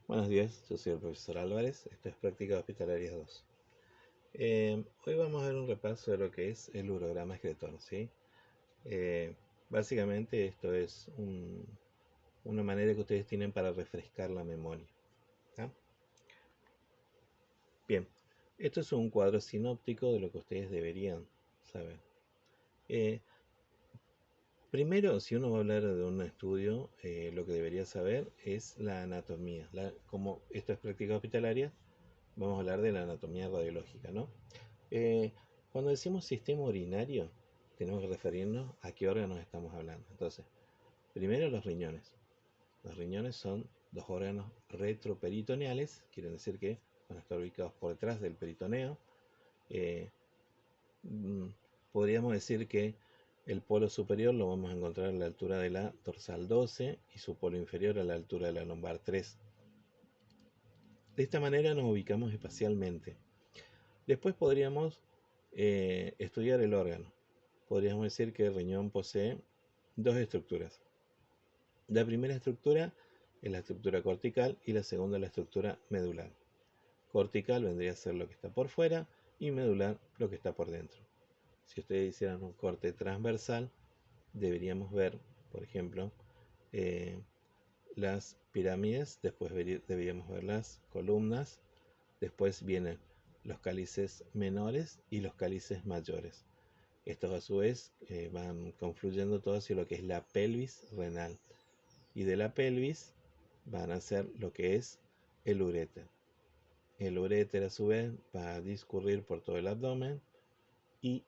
Buenos días, yo soy el profesor Álvarez, esto es Práctica Hospitalaria 2. Hoy vamos a ver un repaso de lo que es el urograma excretor, ¿sí? Eh, Básicamente esto es una manera que ustedes tienen para refrescar la memoria, ¿tá? Bien, esto es un cuadro sinóptico de lo que ustedes deberían saber. Eh, Primero, si uno va a hablar de un estudio, lo que debería saber es la anatomía. Como esto es práctica hospitalaria, vamos a hablar de la anatomía radiológica, ¿no? Eh, Cuando decimos sistema urinario, tenemos que referirnos a qué órganos estamos hablando. Entonces, primero los riñones. Los riñones son dos órganos retroperitoneales, quieren decir que van a estar ubicados por detrás del peritoneo. Eh, mm, Podríamos decir que el polo superior lo vamos a encontrar a la altura de la dorsal 12 y su polo inferior a la altura de la lumbar 3. De esta manera nos ubicamos espacialmente. Después podríamos estudiar el órgano. Podríamos decir que el riñón posee dos estructuras. La primera estructura es la estructura cortical y la segunda la estructura medular. Cortical vendría a ser lo que está por fuera y medular lo que está por dentro. Si ustedes hicieran un corte transversal, deberíamos ver, por ejemplo, eh, las pirámides, después deberíamos ver las columnas, después vienen los cálices menores y los cálices mayores. Estos a su vez van confluyendo todo hacia lo que es la pelvis renal. Y de la pelvis van a ser lo que es el uréter. El uréter a su vez va a discurrir por todo el abdomen y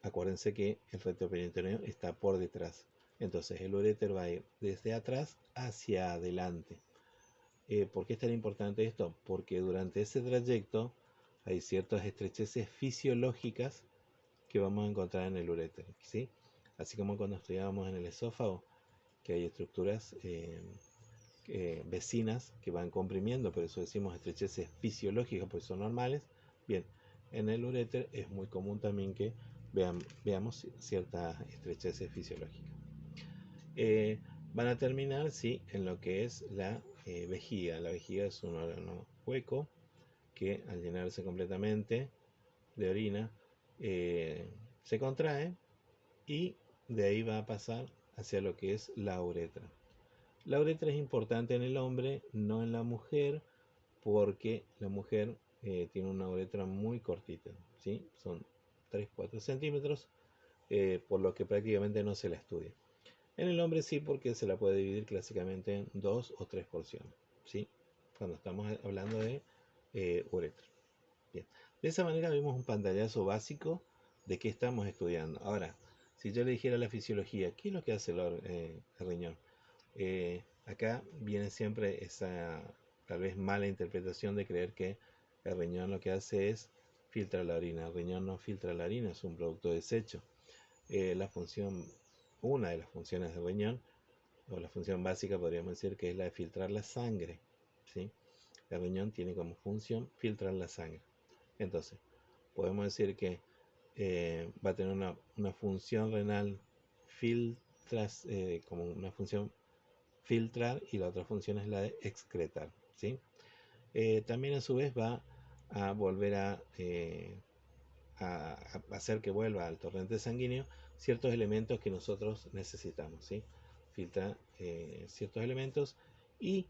acuérdense que el retroperitoneum está por detrás. Entonces el uréter va a ir desde atrás hacia adelante. ¿Por qué es tan importante esto? Porque durante ese trayecto hay ciertas estrecheces fisiológicas que vamos a encontrar en el uréter, ¿sí? Así como cuando estudiábamos en el esófago, que hay estructuras vecinas que van comprimiendo, por eso decimos estrecheces fisiológicas, pues son normales. Bien, en el uréter es muy común también que veamos ciertas estrecheces fisiológicas. Eh, Van a terminar, sí, en lo que es la vejiga. La vejiga es un órgano hueco que al llenarse completamente de orina eh, se contrae y de ahí va a pasar hacia lo que es la uretra. La uretra es importante en el hombre, no en la mujer, porque la mujer tiene una uretra muy cortita, ¿sí? Son 3-4 centímetros, por lo que prácticamente no se la estudia. En el hombre sí, porque se la puede dividir clásicamente en 2 o 3 porciones, ¿sí? Cuando estamos hablando de uretra. Bien. De esa manera vemos un pantallazo básico de qué estamos estudiando. Ahora, si yo le dijera la fisiología, ¿qué es lo que hace el riñón? Acá viene siempre esa tal vez mala interpretación de creer que el riñón lo que hace es filtrar la orina. El riñón no filtra la orina, es un producto de desecho. La función, una de las funciones del riñón, o la función básica podríamos decir que es la de filtrar la sangre, ¿sí? El riñón tiene como función filtrar la sangre. Entonces, podemos decir que va a tener una función renal como una función filtrar y la otra función es la de excretar, ¿sí? También a su vez va a volver a hacer que vuelva al torrente sanguíneo ciertos elementos que nosotros necesitamos, ¿sí? Filtra ciertos elementos y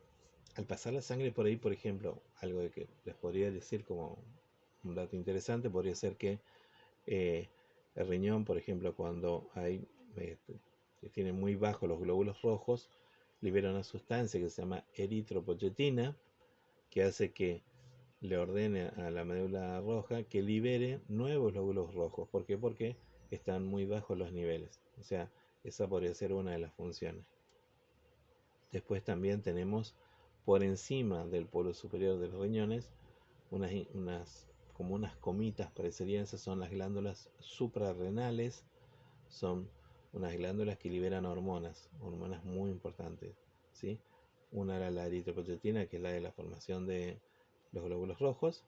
al pasar la sangre por ahí, por ejemplo, algo de que les podría decir como un dato interesante, podría ser que eh, el riñón, por ejemplo, cuando hay eh, que tiene muy bajos los glóbulos rojos, libera una sustancia que se llama eritropoyetina, que hace que le ordene a la médula roja que libere nuevos glóbulos rojos. ¿Por qué? Porque están muy bajos los niveles. O sea, esa podría ser una de las funciones. Después también tenemos por encima del polo superior de los riñones como unas comitas parecerían, esas son las glándulas suprarrenales, son unas glándulas que liberan hormonas muy importantes, ¿sí? Una era la eritropoyetina, que es la de la formación de los glóbulos rojos.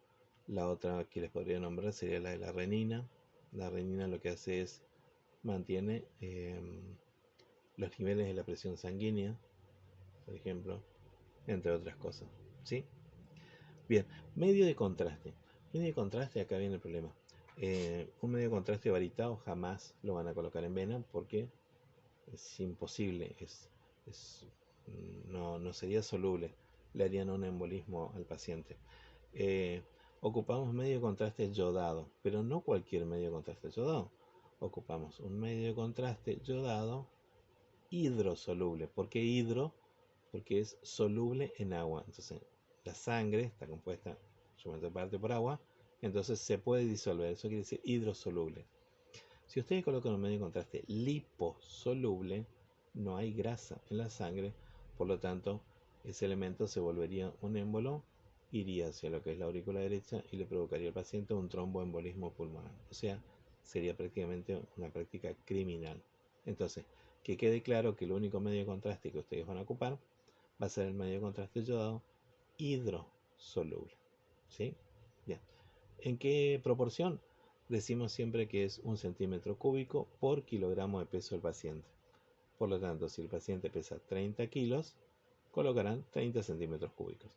La otra que les podría nombrar sería la de la renina. La renina lo que hace es mantiene los niveles de la presión sanguínea, por ejemplo. entre otras cosas. ¿Sí? Bien, medio de contraste. Medio de contraste, acá viene el problema. Un medio de contraste varitado jamás lo van a colocar en vena porque es imposible, es, no sería soluble, le harían un embolismo al paciente. Eh, Ocupamos medio de contraste yodado, pero no cualquier medio de contraste yodado. Ocupamos un medio de contraste yodado hidrosoluble. ¿Por qué hidro? Porque es soluble en agua. Entonces, la sangre está compuesta su mayor parte por agua, entonces se puede disolver. Eso quiere decir hidrosoluble. Si ustedes colocan un medio de contraste liposoluble, no hay grasa en la sangre, por lo tanto, ese elemento se volvería un émbolo, iría hacia lo que es la aurícula derecha y le provocaría al paciente un tromboembolismo pulmonar. O sea, sería prácticamente una práctica criminal. Entonces, que quede claro que el único medio de contraste que ustedes van a ocupar va a ser el medio de contraste yodado hidrosoluble. ¿Sí? Bien. ¿En qué proporción? Decimos siempre que es 1 centímetro cúbico por kilogramo de peso del paciente. Por lo tanto, si el paciente pesa 30 kilos, colocarán 30 centímetros cúbicos.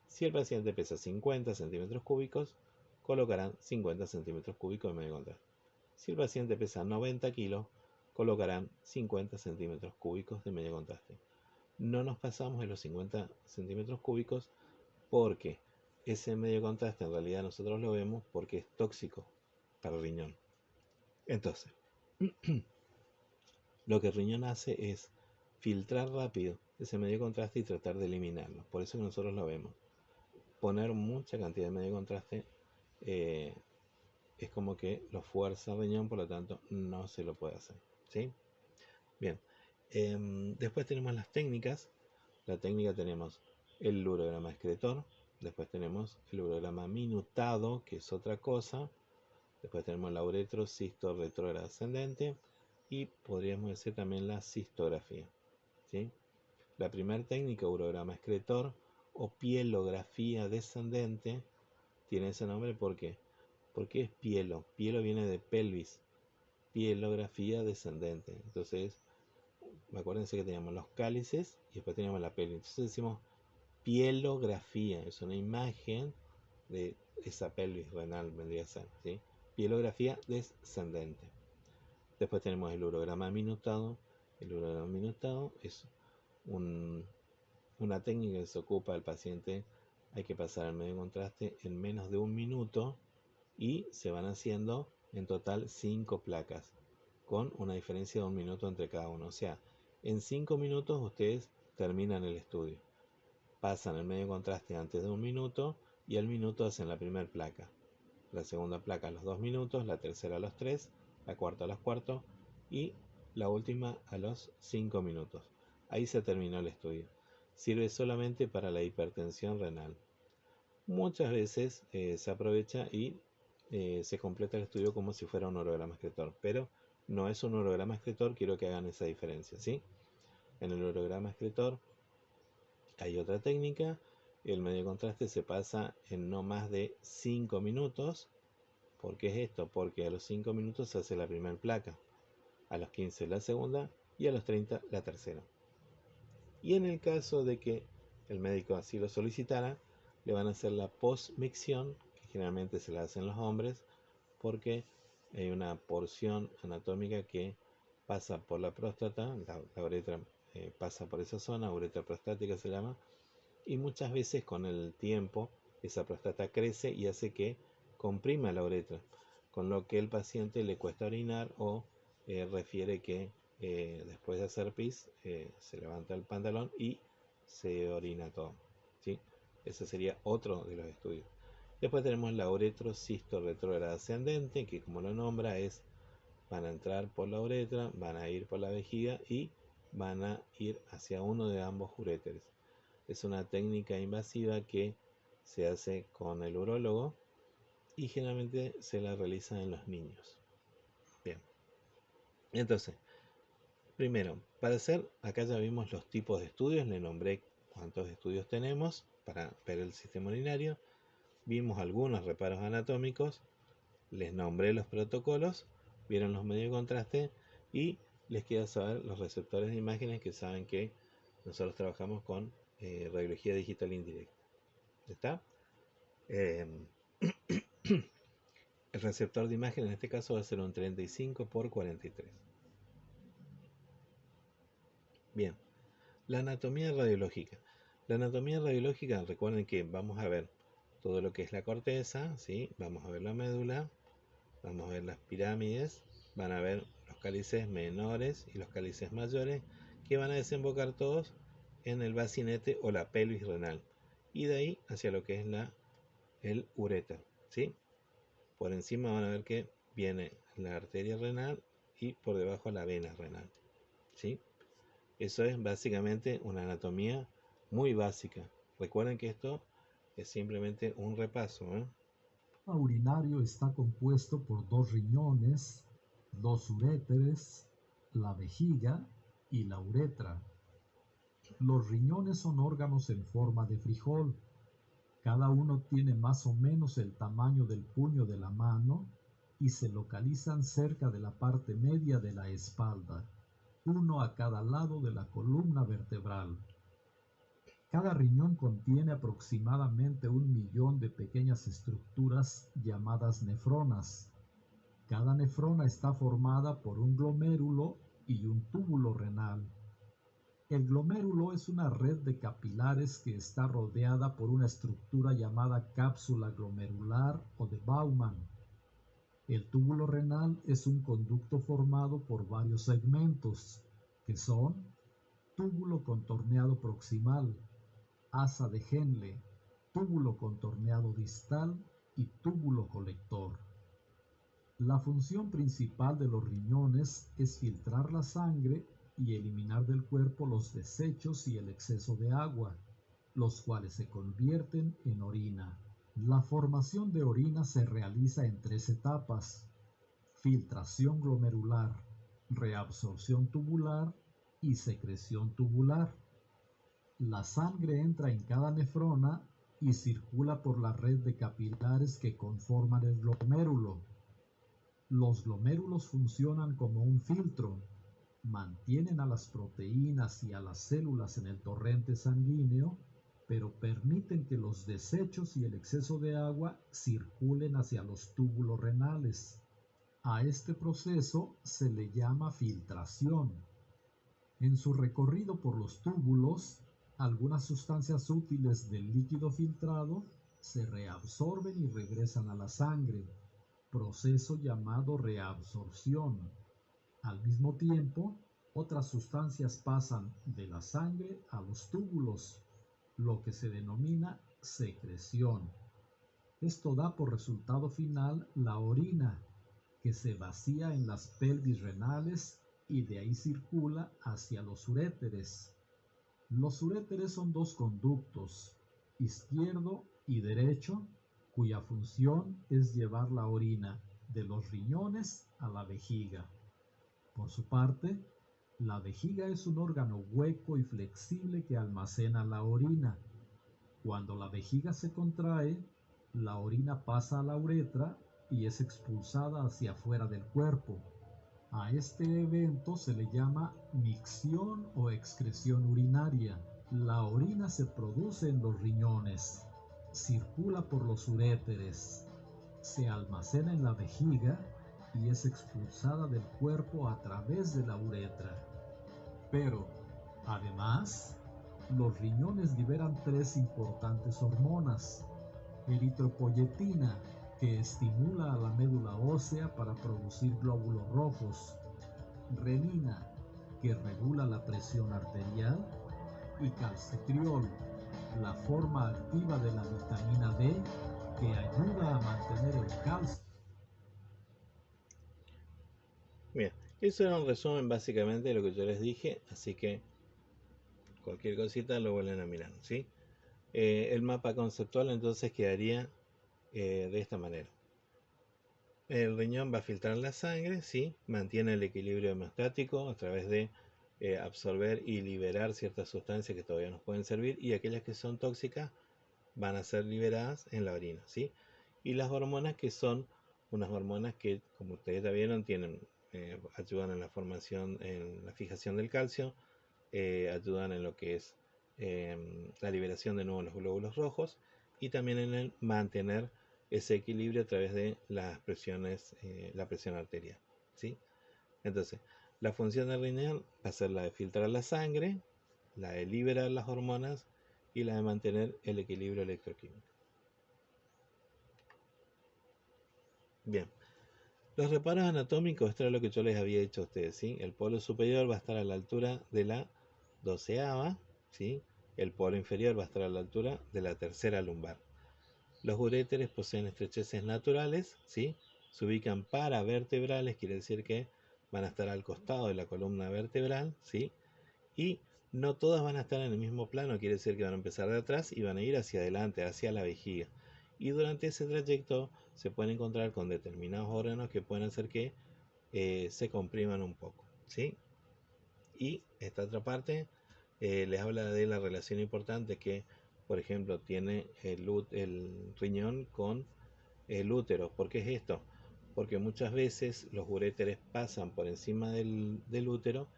Si el paciente pesa 50 centímetros cúbicos, colocarán 50 centímetros cúbicos de medio contraste. Si el paciente pesa 90 kilos, colocarán 50 centímetros cúbicos de medio contraste. No nos pasamos de los 50 centímetros cúbicos porque ese medio contraste en realidad nosotros lo vemos porque es tóxico para el riñón. Entonces, lo que el riñón hace es filtrar rápido ese medio contraste y tratar de eliminarlo. Por eso que nosotros lo vemos. Poner mucha cantidad de medio contraste eh, es como que lo fuerza el riñón, por lo tanto no se lo puede hacer. ¿Sí? Bien. Después tenemos las técnicas. La técnica tenemos el urograma excretor. Después tenemos el urograma minutado, que es otra cosa. Después tenemos la uretro cisto retrógrada ascendente. Y podríamos decir también la cistografía. ¿Sí? La primera técnica, urograma excretor o pielografía descendente, tiene ese nombre porque es pielo. Pielo viene de pelvis. Pielografía descendente. Entonces, acuérdense que teníamos los cálices y después teníamos la pelvis. Entonces decimos pielografía, es una imagen de esa pelvis renal, vendría a ser, ¿sí? Pielografía descendente. Después tenemos el urograma minutado. El urograma minutado es una técnica que se ocupa del paciente. Hay que pasar el medio contraste en menos de 1 minuto y se van haciendo en total 5 placas con una diferencia de 1 minuto entre cada uno. O sea, en 5 minutos ustedes terminan el estudio. Pasan el medio contraste antes de 1 minuto y al minuto hacen la primera placa. La segunda placa a los 2 minutos, la tercera a los 3, la cuarta a los 4 y la última a los 5 minutos. Ahí se terminó el estudio. Sirve solamente para la hipertensión renal. Muchas veces se aprovecha y se completa el estudio como si fuera un urograma excretor, pero no es un urograma excretor, quiero que hagan esa diferencia, ¿sí? En el urograma excretor hay otra técnica, el medio contraste se pasa en no más de 5 minutos. ¿Por qué es esto? Porque a los 5 minutos se hace la primera placa, a los 15 la segunda y a los 30 la tercera. Y en el caso de que el médico así lo solicitara, le van a hacer la postmicción, que generalmente se la hacen los hombres, porque hay una porción anatómica que pasa por la próstata, la uretra pasa por esa zona, uretra prostática se llama, y muchas veces con el tiempo esa próstata crece y hace que comprima la uretra, con lo que el paciente le cuesta orinar o refiere que después de hacer pis se levanta el pantalón y se orina todo, ¿sí? Ese sería otro de los estudios. Después tenemos la uretro cisto retrógrada ascendente, que como lo nombra van a entrar por la uretra, van a ir por la vejiga y van a ir hacia uno de ambos uréteres. Es una técnica invasiva que se hace con el urólogo y generalmente se la realiza en los niños. Bien, entonces, primero, para hacer, acá ya vimos los tipos de estudios, le nombré cuántos estudios tenemos para ver el sistema urinario, vimos algunos reparos anatómicos, les nombré los protocolos, vieron los medios de contraste y les queda saber los receptores de imágenes, que saben que nosotros trabajamos con radiología digital indirecta. ¿Está? Eh, el receptor de imagen en este caso va a ser un 35 por 43. Bien, la anatomía radiológica. La anatomía radiológica, recuerden que vamos a ver todo lo que es la corteza, ¿sí? Vamos a ver la médula, vamos a ver las pirámides, van a ver los cálices menores y los cálices mayores, que van a desembocar todos en el bacinete o la pelvis renal, y de ahí hacia lo que es el uréter, ¿sí? Por encima van a ver que viene la arteria renal y por debajo la vena renal, ¿sí? Eso es básicamente una anatomía muy básica. Recuerden que esto es simplemente un repaso, ¿eh? El sistema urinario está compuesto por dos riñones, dos uréteres, la vejiga y la uretra. Los riñones son órganos en forma de frijol. Cada uno tiene más o menos el tamaño del puño de la mano y se localizan cerca de la parte media de la espalda, uno a cada lado de la columna vertebral. Cada riñón contiene aproximadamente 1 millón de pequeñas estructuras llamadas nefronas. Cada nefrona está formada por un glomérulo y un túbulo renal. El glomérulo es una red de capilares que está rodeada por una estructura llamada cápsula glomerular o de Bowman. El túbulo renal es un conducto formado por varios segmentos, que son túbulo contorneado proximal, asa de Henle, túbulo contorneado distal y túbulo colector. La función principal de los riñones es filtrar la sangre y eliminar del cuerpo los desechos y el exceso de agua, los cuales se convierten en orina. La formación de orina se realiza en 3 etapas: filtración glomerular, reabsorción tubular y secreción tubular. La sangre entra en cada nefrona y circula por la red de capilares que conforman el glomérulo. Los glomérulos funcionan como un filtro, mantienen a las proteínas y a las células en el torrente sanguíneo, pero permiten que los desechos y el exceso de agua circulen hacia los túbulos renales. A este proceso se le llama filtración. En su recorrido por los túbulos, algunas sustancias útiles del líquido filtrado se reabsorben y regresan a la sangre, proceso llamado reabsorción. Al mismo tiempo, otras sustancias pasan de la sangre a los túbulos, lo que se denomina secreción. Esto da por resultado final la orina, que se vacía en las pelvis renales y de ahí circula hacia los uréteres. Los uréteres son dos conductos, izquierdo y derecho, cuya función es llevar la orina de los riñones a la vejiga. Por su parte, la vejiga es un órgano hueco y flexible que almacena la orina. Cuando la vejiga se contrae, la orina pasa a la uretra y es expulsada hacia afuera del cuerpo. A este evento se le llama micción o excreción urinaria. La orina se produce en los riñones, circula por los uréteres, se almacena en la vejiga y es expulsada del cuerpo a través de la uretra. Pero, además, los riñones liberan 3 importantes hormonas: eritropoyetina, que estimula a la médula ósea para producir glóbulos rojos; renina, que regula la presión arterial; y calcitriol, la forma activa de la vitamina D, que ayuda a mantener el calcio. Bien, eso era un resumen básicamente de lo que yo les dije, así que cualquier cosita lo vuelven a mirar, ¿sí? El mapa conceptual entonces quedaría de esta manera. El riñón va a filtrar la sangre, ¿sí? Mantiene el equilibrio hemostático a través de absorber y liberar ciertas sustancias que todavía nos pueden servir, y aquellas que son tóxicas van a ser liberadas en la orina, ¿sí? Y las hormonas, que son unas hormonas que, como ustedes ya vieron, ayudan en la formación, en la fijación del calcio, ayudan en lo que es la liberación de nuevo de los glóbulos rojos y también en el mantener ese equilibrio a través de las presiones, la presión arterial, ¿sí? Entonces, la función del riñón va a ser la de filtrar la sangre, la de liberar las hormonas y la de mantener el equilibrio electroquímico. Bien, los reparos anatómicos, esto es lo que yo les había dicho a ustedes, ¿sí? El polo superior va a estar a la altura de la 12ª, ¿sí? El polo inferior va a estar a la altura de la tercera lumbar. Los uréteres poseen estrecheces naturales, ¿sí? Se ubican paravertebrales, quiere decir que van a estar al costado de la columna vertebral, ¿sí? Y no todas van a estar en el mismo plano, quiere decir que van a empezar de atrás y van a ir hacia adelante, hacia la vejiga. Y durante ese trayecto se pueden encontrar con determinados órganos que pueden hacer que se compriman un poco, ¿sí? Y esta otra parte les habla de la relación importante que, por ejemplo, tiene el riñón con el útero. ¿Por qué es esto? Porque muchas veces los uréteres pasan por encima del útero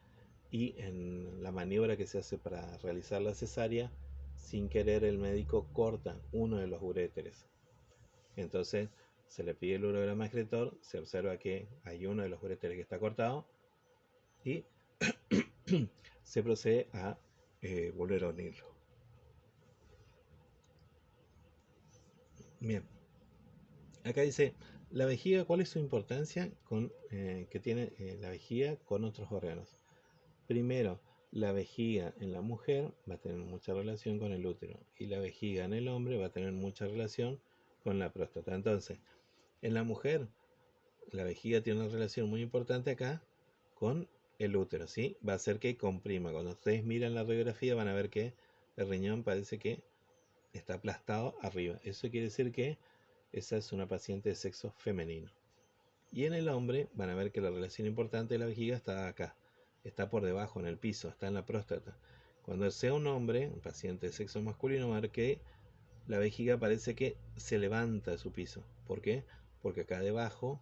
y en la maniobra que se hace para realizar la cesárea, sin querer el médico corta uno de los uréteres. Entonces se le pide el urograma excretor, se observa que hay uno de los uréteres que está cortado y se procede a volver a unirlo. Bien, acá dice la vejiga, ¿cuál es su importancia que tiene la vejiga con otros órganos? Primero, la vejiga en la mujer va a tener mucha relación con el útero y la vejiga en el hombre va a tener mucha relación con la próstata. Entonces, en la mujer, la vejiga tiene una relación muy importante acá con el útero, ¿sí? Va a hacer que comprima. Cuando ustedes miran la radiografía van a ver que el riñón parece que está aplastado arriba. Eso quiere decir que esa es una paciente de sexo femenino. Y en el hombre van a ver que la relación importante de la vejiga está acá, está por debajo en el piso, está en la próstata. Cuando sea un hombre, un paciente de sexo masculino, va a ver que la vejiga parece que se levanta de su piso. ¿Por qué? Porque acá debajo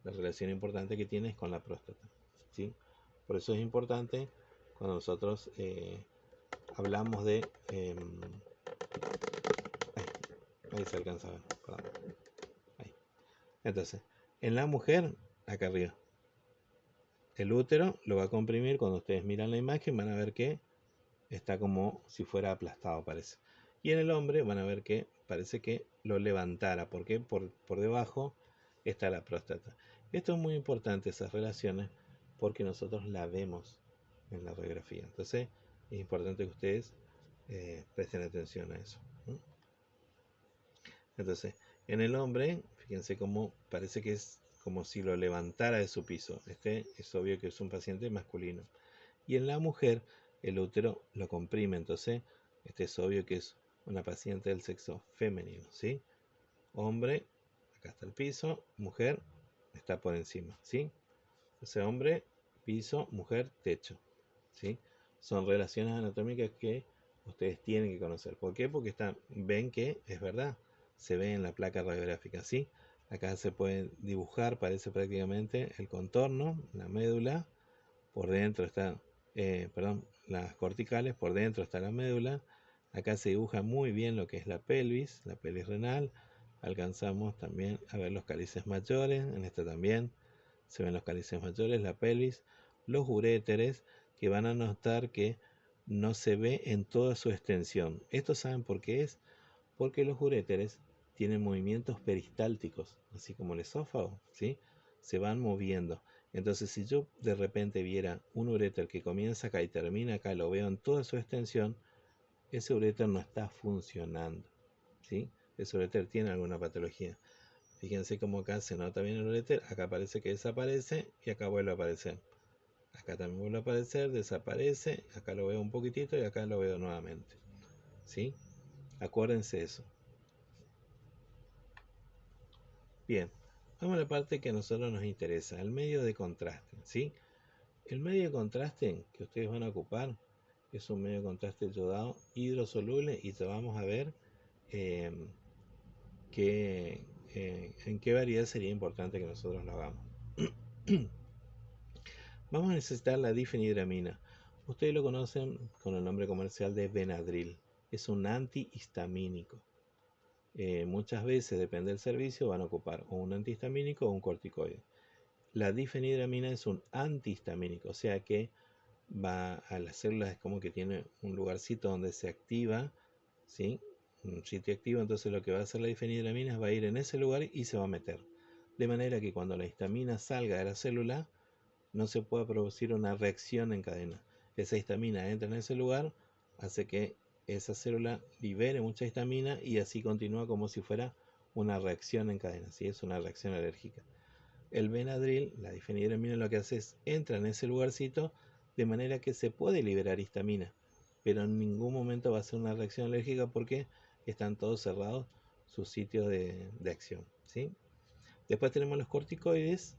la relación importante que tiene es con la próstata, ¿sí? Por eso es importante cuando nosotros hablamos de... ahí se alcanza a ver, perdón. Ahí. Entonces, en la mujer, acá arriba, el útero lo va a comprimir. Cuando ustedes miran la imagen van a ver que está como si fuera aplastado, parece. Y en el hombre van a ver que parece que lo levantara. ¿Por qué? Por debajo está la próstata. Esto es muy importante, esas relaciones, porque nosotros la vemos en la radiografía. Entonces es importante que ustedes presten atención a eso. Entonces, en el hombre, fíjense cómo parece que es como si lo levantara de su piso. Este es obvio que es un paciente masculino. Y en la mujer, el útero lo comprime. Entonces, este es obvio que es una paciente del sexo femenino, ¿sí? Hombre, acá está el piso. Mujer, está por encima, ¿sí? Entonces, hombre, piso, mujer, techo, ¿sí? Son relaciones anatómicas que ustedes tienen que conocer. ¿Por qué? Porque ven que es verdad, se ve en la placa radiográfica, ¿sí? Acá se puede dibujar, parece prácticamente el contorno, la médula, por dentro está, las corticales, por dentro está la médula. Acá se dibuja muy bien lo que es la pelvis renal. Alcanzamos también a ver los cálices mayores, en esta también se ven los cálices mayores, la pelvis, los uréteres, que van a notar que no se ve en toda su extensión. ¿Esto saben por qué es? Porque los uréteres tienen movimientos peristálticos, así como el esófago, ¿sí? Se van moviendo. Entonces, si yo de repente viera un uréter que comienza acá y termina acá, lo veo en toda su extensión, ese uréter no está funcionando, ¿sí? Ese uréter tiene alguna patología. Fíjense cómo acá se nota bien el uréter, acá parece que desaparece y acá vuelve a aparecer. Acá también vuelve a aparecer, desaparece, acá lo veo un poquitito y acá lo veo nuevamente, ¿sí? Acuérdense eso. Bien, vamos a la parte que a nosotros nos interesa, el medio de contraste, ¿sí? El medio de contraste que ustedes van a ocupar es un medio de contraste yodado hidrosoluble y te vamos a ver eh, en qué variedad sería importante que nosotros lo hagamos. Vamos a necesitar la difenhidramina. Ustedes lo conocen con el nombre comercial de Benadryl. Es un antihistamínico. Muchas veces, depende del servicio, van a ocupar o un antihistamínico o un corticoide. La difenhidramina es un antihistamínico, o sea que va a las células, es como que tiene un lugarcito donde se activa, ¿sí? Un sitio activo, entonces lo que va a hacer la difenhidramina es va a ir en ese lugar y se va a meter. De manera que cuando la histamina salga de la célula, no se pueda producir una reacción en cadena. Esa histamina entra en ese lugar, hace que esa célula libere mucha histamina y así continúa como si fuera una reacción en cadena, ¿sí? Es una reacción alérgica. El Benadryl, la difenhidramina, lo que hace es entra en ese lugarcito de manera que se puede liberar histamina, pero en ningún momento va a ser una reacción alérgica porque están todos cerrados sus sitios de acción, ¿sí? Después tenemos los corticoides.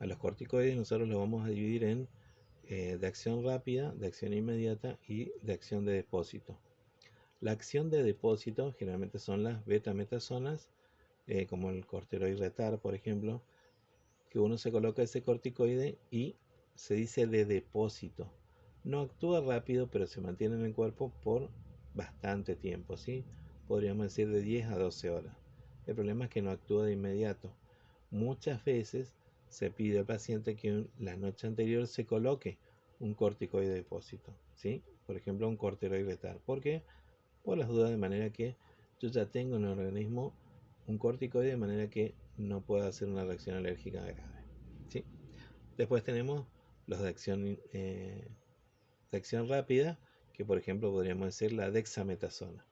A los corticoides nosotros los vamos a dividir en de acción rápida, de acción inmediata y de acción de depósito. La acción de depósito generalmente son las beta-metazonas, como el corticoide retar, por ejemplo, que uno se coloca ese corticoide y se dice de depósito. No actúa rápido, pero se mantiene en el cuerpo por bastante tiempo, ¿sí? Podríamos decir de 10 a 12 horas. El problema es que no actúa de inmediato. Muchas veces se pide al paciente que la noche anterior se coloque un corticoide de depósito, ¿sí? Por ejemplo, un corticoide retar. ¿Por qué? Por las dudas, de manera que yo ya tengo en el organismo un corticoide de manera que no pueda hacer una reacción alérgica grave, ¿sí? Después tenemos los de acción rápida, que por ejemplo podríamos decir la dexametasona.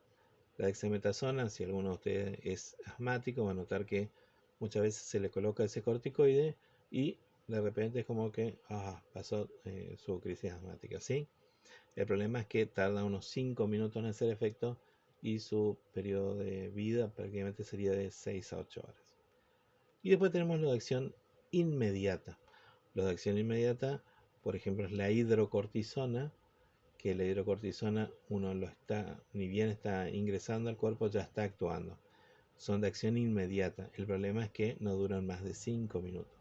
La dexametasona, si alguno de ustedes es asmático, va a notar que muchas veces se le coloca ese corticoide y de repente es como que pasó su crisis asmática, ¿sí? El problema es que tarda unos 5 minutos en hacer efecto y su periodo de vida prácticamente sería de 6 a 8 horas. Y después tenemos los de acción inmediata. Los de acción inmediata, por ejemplo, es la hidrocortisona, que la hidrocortisona uno lo está, ni bien está ingresando al cuerpo, ya está actuando. Son de acción inmediata. El problema es que no duran más de 5 minutos.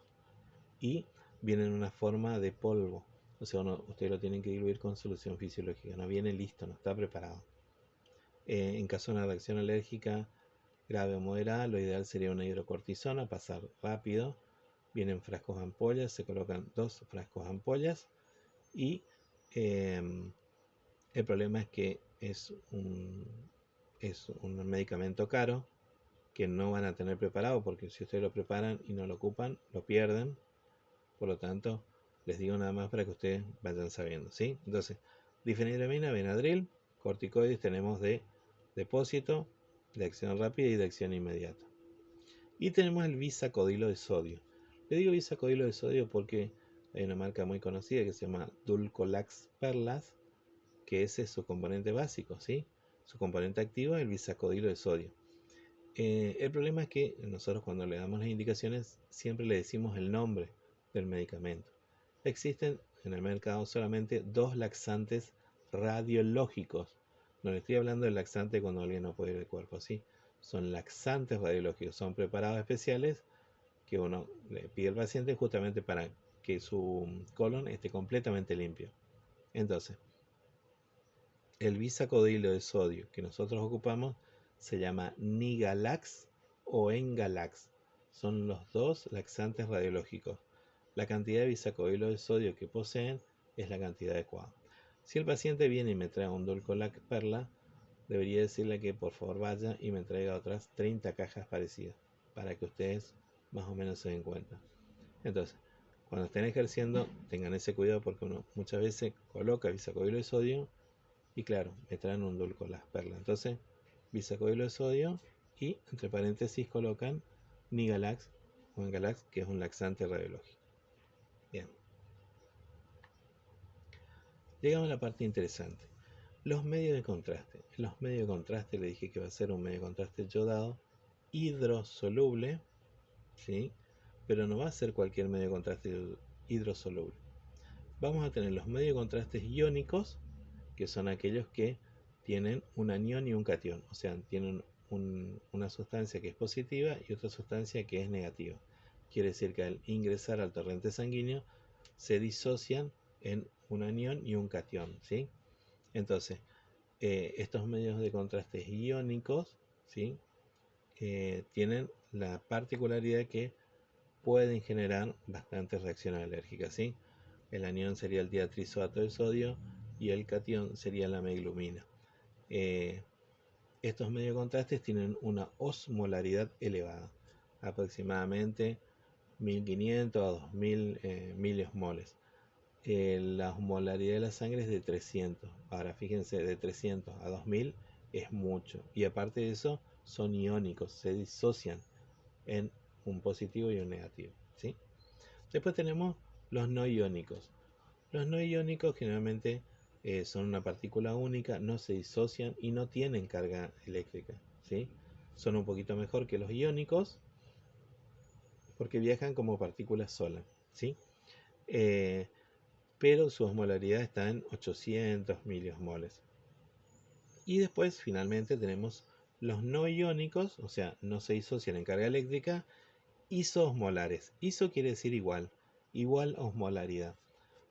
Y vienen en una forma de polvo. O sea, ustedes lo tienen que diluir con solución fisiológica. No viene listo, no está preparado. En caso de una reacción alérgica grave o moderada, lo ideal sería una hidrocortisona, pasar rápido. Vienen frascos ampollas, se colocan 2 frascos ampollas y el problema es que es un medicamento caro que no van a tener preparado porque si ustedes lo preparan y no lo ocupan, lo pierden. Por lo tanto, les digo nada más para que ustedes vayan sabiendo, ¿sí? Entonces, difenhidramina, Benadryl, corticoides tenemos de depósito, de acción rápida y de acción inmediata. Y tenemos el bisacodilo de sodio. Le digo bisacodilo de sodio porque hay una marca muy conocida que se llama Dulcolax Perlas, que ese es su componente básico, ¿sí? Su componente activo es el bisacodilo de sodio. El problema es que nosotros cuando le damos las indicaciones siempre le decimos el nombre del medicamento. Existen en el mercado solamente 2 laxantes radiológicos. No le estoy hablando del laxante cuando alguien no puede ir del cuerpo, ¿sí? Son laxantes radiológicos, son preparados especiales que uno le pide al paciente justamente para que su colon esté completamente limpio. Entonces, el bisacodilo de sodio que nosotros ocupamos se llama Nigalax o Engalax. Son los 2 laxantes radiológicos. La cantidad de bisacodilo de sodio que poseen es la cantidad adecuada. Si el paciente viene y me trae un Dulcolax Perla, debería decirle que por favor vaya y me traiga otras 30 cajas parecidas para que ustedes más o menos se den cuenta. Entonces, cuando estén ejerciendo, tengan ese cuidado porque uno muchas veces coloca bisacodilo de sodio y claro, me traen un Dulcolax Perla. Entonces, bisacodilo de sodio y entre paréntesis colocan Nigalax o Engalax, que es un laxante radiológico. Bien. Llegamos a la parte interesante. Los medios de contraste. En los medios de contraste le dije que va a ser un medio de contraste yodado hidrosoluble, ¿sí? Pero no va a ser cualquier medio de contraste hidrosoluble. Vamos a tener los medios de contrastes iónicos, que son aquellos que tienen un anión y un catión, o sea, tienen una sustancia que es positiva y otra sustancia que es negativa. Quiere decir que al ingresar al torrente sanguíneo se disocian en un anión y un catión, ¿sí? Entonces, estos medios de contraste iónicos, ¿sí? Tienen la particularidad que pueden generar bastantes reacciones alérgicas, ¿sí? El anión sería el diatrizoato de sodio y el catión sería la meglumina. Estos medios de contrastes tienen una osmolaridad elevada, aproximadamente 1500 a 2000 miliosmoles. La osmolaridad de la sangre es de 300. Ahora fíjense, de 300 a 2000 es mucho. Y aparte de eso, son iónicos, se disocian en un positivo y un negativo, ¿sí? Después tenemos los no iónicos. Los no iónicos generalmente son una partícula única, no se disocian y no tienen carga eléctrica, ¿sí? Son un poquito mejor que los iónicos porque viajan como partículas solas, ¿sí? Eh, pero su osmolaridad está en 800 miliosmoles. Y después finalmente tenemos los no iónicos, o sea, no se disocian en carga eléctrica, isoosmolares. Iso quiere decir igual, igual osmolaridad.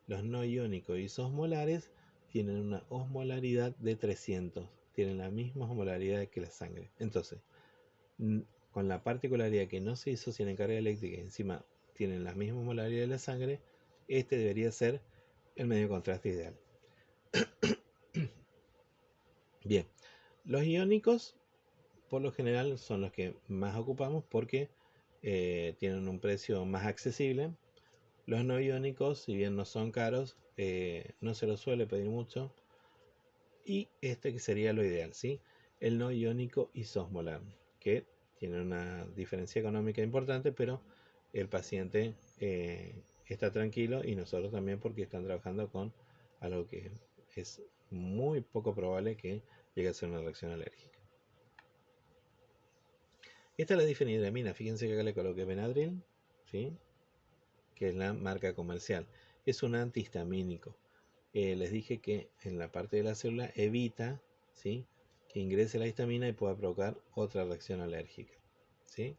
Los no iónicos isosmolares tienen una osmolaridad de 300, tienen la misma osmolaridad que la sangre. Entonces, con la particularidad que no se disocian en carga eléctrica y encima tienen la misma osmolaridad de la sangre, este debería ser el medio de contraste ideal. Bien, los iónicos por lo general son los que más ocupamos porque tienen un precio más accesible. Los no iónicos, si bien no son caros, no se los suele pedir mucho. Y este que sería lo ideal, ¿sí? El no iónico isosmolar, que tiene una diferencia económica importante, pero el paciente está tranquilo y nosotros también porque están trabajando con algo que es muy poco probable que llegue a ser una reacción alérgica. Esta es la difenhidramina, fíjense que acá le coloqué Benadryl, ¿sí? Que es la marca comercial. Es un antihistamínico. Les dije que en la parte de la célula evita, ¿sí?, que ingrese la histamina y pueda provocar otra reacción alérgica, ¿sí?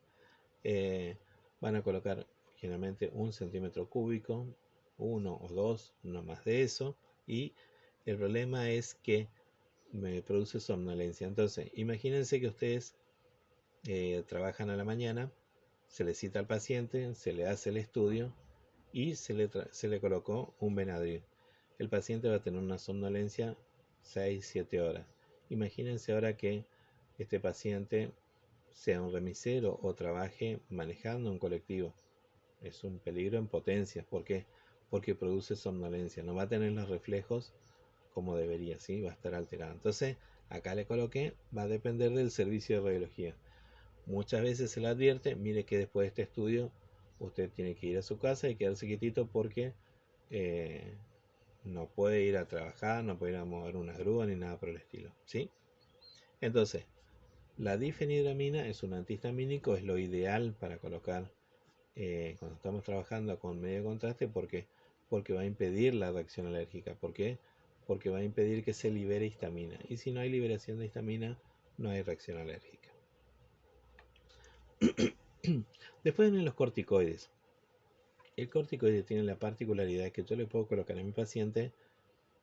Van a colocar generalmente 1 centímetro cúbico, 1 o 2, no más de eso, y el problema es que me produce somnolencia. Entonces, imagínense que ustedes trabajan a la mañana, se le cita al paciente, se le hace el estudio y se le colocó un Benadryl. El paciente va a tener una somnolencia 6-7 horas. Imagínense ahora que este paciente sea un remisero o trabaje manejando un colectivo. Es un peligro en potencia. ¿Por qué? Porque produce somnolencia. No va a tener los reflejos como debería, ¿sí? Va a estar alterado. Entonces, acá le coloqué, va a depender del servicio de radiología. Muchas veces se le advierte, mire que después de este estudio usted tiene que ir a su casa y quedarse quietito porque no puede ir a trabajar, no puede ir a mover una grúa ni nada por el estilo, ¿sí? Entonces, la difenhidramina es un antihistamínico, es lo ideal para colocar cuando estamos trabajando con medio de contraste porque va a impedir la reacción alérgica. ¿Por qué? Porque va a impedir que se libere histamina. Y si no hay liberación de histamina, no hay reacción alérgica. Después vienen los corticoides. El corticoide tiene la particularidad que yo le puedo colocar a mi paciente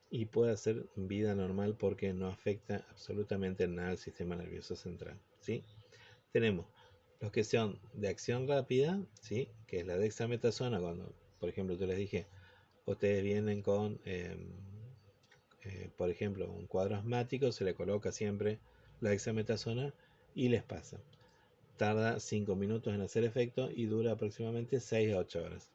y puede hacer vida normal porque no afecta absolutamente nada al sistema nervioso central, ¿sí? Tenemos los que son de acción rápida, ¿sí?, que es la dexametasona. Cuando, por ejemplo, yo les dije, ustedes vienen con, por ejemplo, un cuadro asmático, se le coloca siempre la dexametasona y les pasa. Tarda 5 minutos en hacer efecto y dura aproximadamente 6 a 8 horas.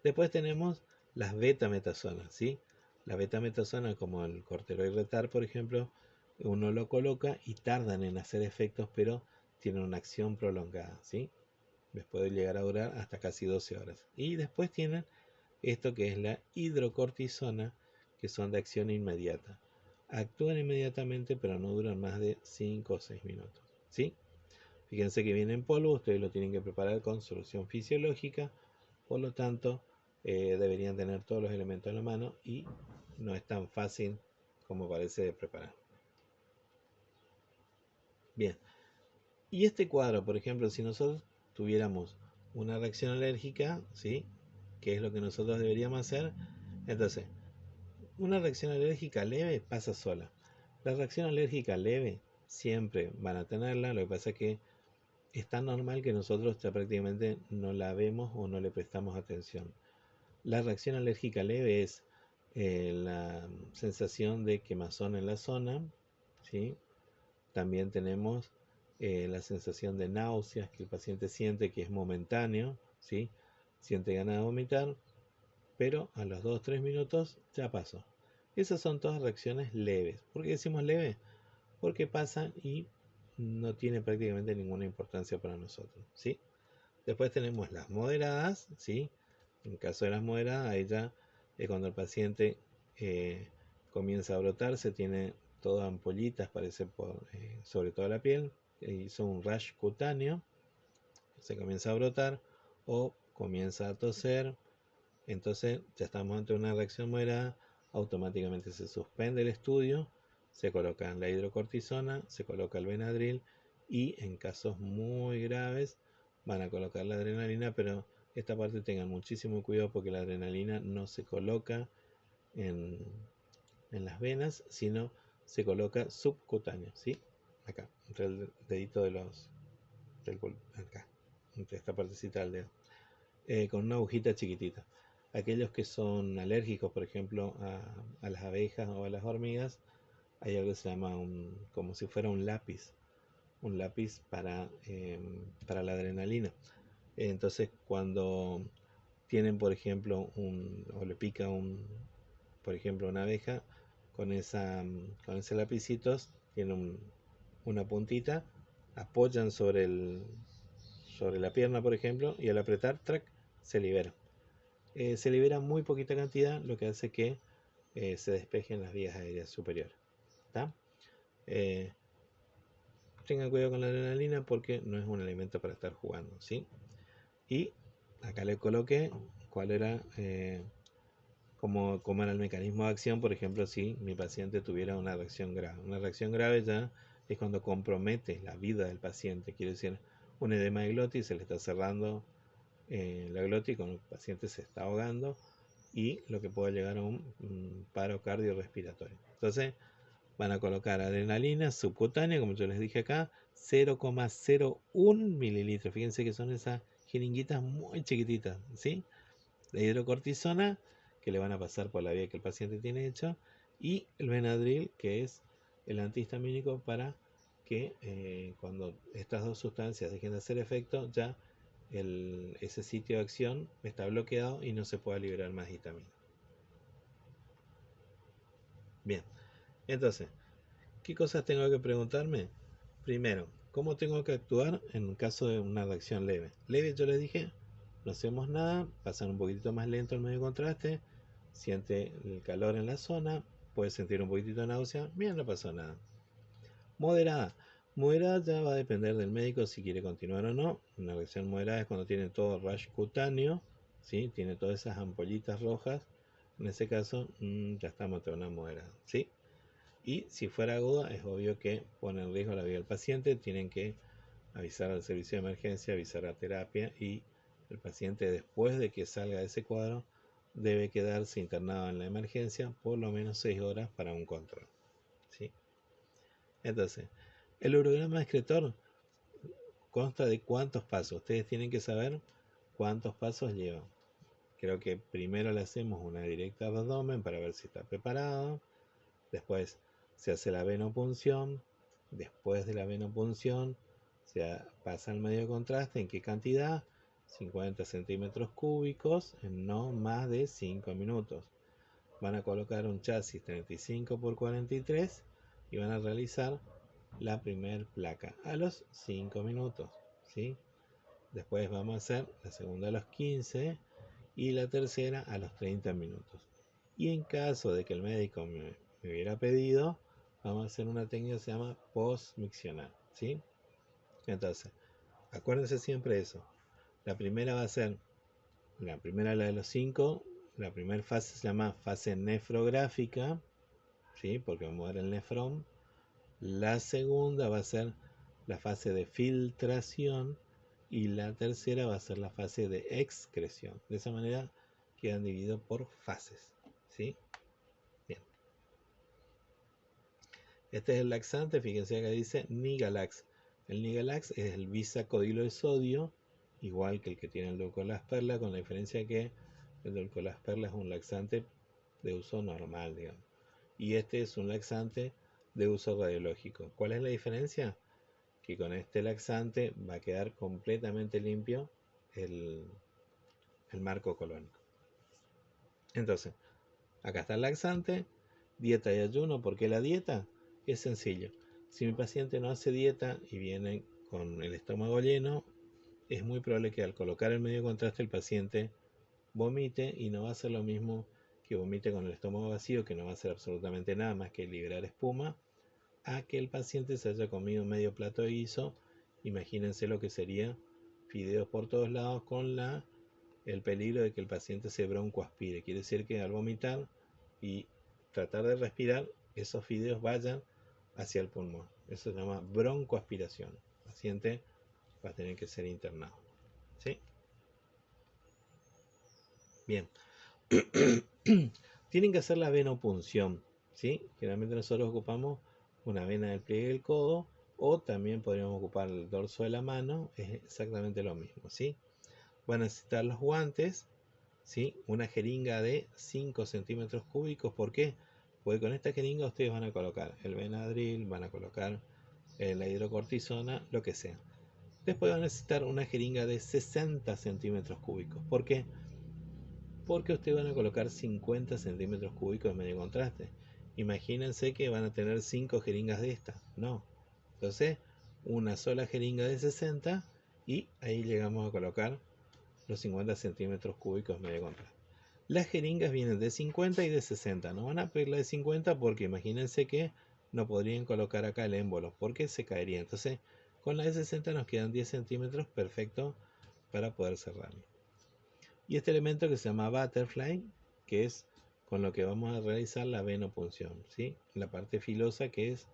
Después tenemos las betametazonas, ¿sí? La betametasona, como el corticoide retar, por ejemplo, uno lo coloca y tardan en hacer efectos, pero tienen una acción prolongada, ¿sí? Les puede llegar a durar hasta casi 12 horas. Y después tienen esto que es la hidrocortisona, que son de acción inmediata. Actúan inmediatamente, pero no duran más de 5 o 6 minutos, ¿sí? Fíjense que viene en polvo, ustedes lo tienen que preparar con solución fisiológica, por lo tanto, deberían tener todos los elementos a la mano y no es tan fácil como parece de preparar. Bien, y este cuadro, por ejemplo, si nosotros tuviéramos una reacción alérgica, ¿sí?, ¿qué es lo que nosotros deberíamos hacer? Entonces, Una reacción alérgica leve pasa sola. La reacción alérgica leve siempre van a tenerla, lo que pasa es que es tan normal que nosotros ya prácticamente no la vemos o no le prestamos atención. La reacción alérgica leve es la sensación de quemazón en la zona, ¿sí? También tenemos la sensación de náuseas que el paciente siente que es momentáneo, ¿sí? Siente ganas de vomitar, pero a los 2-3 minutos ya pasó. Esas son todas reacciones leves. ¿Por qué decimos leve? Porque pasan y no tiene prácticamente ninguna importancia para nosotros, ¿sí? Después tenemos las moderadas, ¿sí? En caso de las moderadas, ahí ya es cuando el paciente eh, comienza a brotarse, tiene todas ampollitas, parece sobre toda la piel, hizo un rash cutáneo, se comienza a brotar o comienza a toser, entonces ya estamos ante una reacción moderada, automáticamente se suspende el estudio, se coloca la hidrocortisona, se coloca el Benadryl y en casos muy graves van a colocar la adrenalina, pero esta parte tengan muchísimo cuidado porque la adrenalina no se coloca en, en las venas, sino se coloca subcutáneo, ¿sí? Acá, entre el dedito de acá, entre esta partecita del dedo, con una agujita chiquitita. Aquellos que son alérgicos, por ejemplo, a las abejas o a las hormigas, hay algo que se llama como si fuera un lápiz para la adrenalina. Entonces, cuando tienen, por ejemplo, o le pica por ejemplo, una abeja, con ese lapicito, tiene una puntita, apoyan sobre la pierna, por ejemplo, y al apretar, track, se libera. Se libera muy poquita cantidad, lo que hace que se despejen las vías aéreas superiores. ¿Tá? Eh, Tengan cuidado con la adrenalina porque no es un alimento para estar jugando, ¿sí? Y acá le coloqué cuál era, cómo era el mecanismo de acción, por ejemplo, si mi paciente tuviera una reacción grave. Una reacción grave ya es cuando compromete la vida del paciente, quiere decir, un edema de glotis, se le está cerrando la glotis, con el paciente se está ahogando y lo que puede llegar a un paro cardiorrespiratorio. Entonces, van a colocar adrenalina subcutánea, como yo les dije acá, 0,01 mililitros. Fíjense que son esas jeringuitas muy chiquititas, ¿sí? De hidrocortisona, que le van a pasar por la vía que el paciente tiene hecha, y el Benadryl, que es el antihistamínico para que cuando estas dos sustancias dejen de hacer efecto, ya ese sitio de acción está bloqueado y no se pueda liberar más histamina. Bien, entonces, ¿qué cosas tengo que preguntarme? Primero, ¿cómo tengo que actuar en caso de una reacción leve? Leve, yo les dije, no hacemos nada, pasan un poquitito más lento el medio de contraste, siente el calor en la zona, puede sentir un poquitito de náusea, bien, no pasó nada. Moderada. Moderada ya va a depender del médico si quiere continuar o no. Una reacción moderada es cuando tiene todo rash cutáneo, ¿sí? Tiene todas esas ampollitas rojas. En ese caso, ya estamos ante una moderada, ¿sí? Y si fuera aguda, es obvio que pone en riesgo la vida del paciente. Tienen que avisar al servicio de emergencia, avisar a terapia y el paciente, después de que salga de ese cuadro, debe quedarse internado en la emergencia por lo menos 6 horas para un control, ¿sí? Entonces, el urograma excretor consta de cuántos pasos. Ustedes tienen que saber cuántos pasos lleva. Creo que primero le hacemos una directa al abdomen para ver si está preparado. Después se hace la venopunción. Después de la venopunción se pasa al medio de contraste. ¿En qué cantidad? 50 centímetros cúbicos en no más de 5 minutos. Van a colocar un chasis 35 por 43 y van a realizar la primer placa a los 5 minutos, ¿sí? Después vamos a hacer la segunda a los 15 y la tercera a los 30 minutos. Y en caso de que el médico me hubiera pedido, vamos a hacer una técnica que se llama post-miccional, ¿sí? Entonces, acuérdense siempre eso. La primera va a ser, la primera, la de los 5, la primera fase se llama fase nefrográfica, ¿sí? Porque vamos a ver el nefrón. La segunda va a ser la fase de filtración y la tercera va a ser la fase de excreción. De esa manera quedan divididos por fases, ¿sí? Bien. Este es el laxante, fíjense acá dice Nigalax. El Nigalax es el bisacodilo de sodio, igual que el que tiene el Deucolasperla, con la diferencia que el Deucolasperla es un laxante de uso normal, digamos. Y este es un laxante de uso radiológico. ¿Cuál es la diferencia? Que con este laxante va a quedar completamente limpio el, el marco colónico. Entonces, acá está el laxante, dieta y ayuno. ¿Por qué la dieta? Es sencillo. Si mi paciente no hace dieta y viene con el estómago lleno, es muy probable que al colocar el medio de contraste el paciente vomite, y no va a ser lo mismo que vomite con el estómago vacío, que no va a hacer absolutamente nada más que liberar espuma, a que el paciente se haya comido medio plato de guiso. Imagínense lo que sería fideos por todos lados con el peligro de que el paciente se broncoaspire. Quiere decir que al vomitar y tratar de respirar, esos fideos vayan hacia el pulmón. Eso se llama broncoaspiración. El paciente va a tener que ser internado. ¿Sí? Bien. Tienen que hacer la venopunción. ¿Sí? Generalmente nosotros ocupamos una vena del pliegue del codo, o también podríamos ocupar el dorso de la mano. Es exactamente lo mismo. ¿Sí? Van a necesitar los guantes, ¿sí? Una jeringa de 5 centímetros cúbicos. ¿Por qué? Porque con esta jeringa ustedes van a colocar el Benadryl, van a colocar la hidrocortisona, lo que sea. Después van a necesitar una jeringa de 60 centímetros cúbicos. ¿Por qué? Porque ustedes van a colocar 50 centímetros cúbicos de medio contraste. Imagínense que van a tener 5 jeringas de estas. No. Entonces, una sola jeringa de 60, y ahí llegamos a colocar los 50 centímetros cúbicos de medio contraste. Las jeringas vienen de 50 y de 60. No van a pedir la de 50 porque imagínense que no podrían colocar acá el émbolo, porque se caería. Entonces, con la de 60 nos quedan 10 centímetros, perfecto para poder cerrarlo. Y este elemento que se llama butterfly, que es con lo que vamos a realizar la venopunción, ¿sí? La parte filosa, que es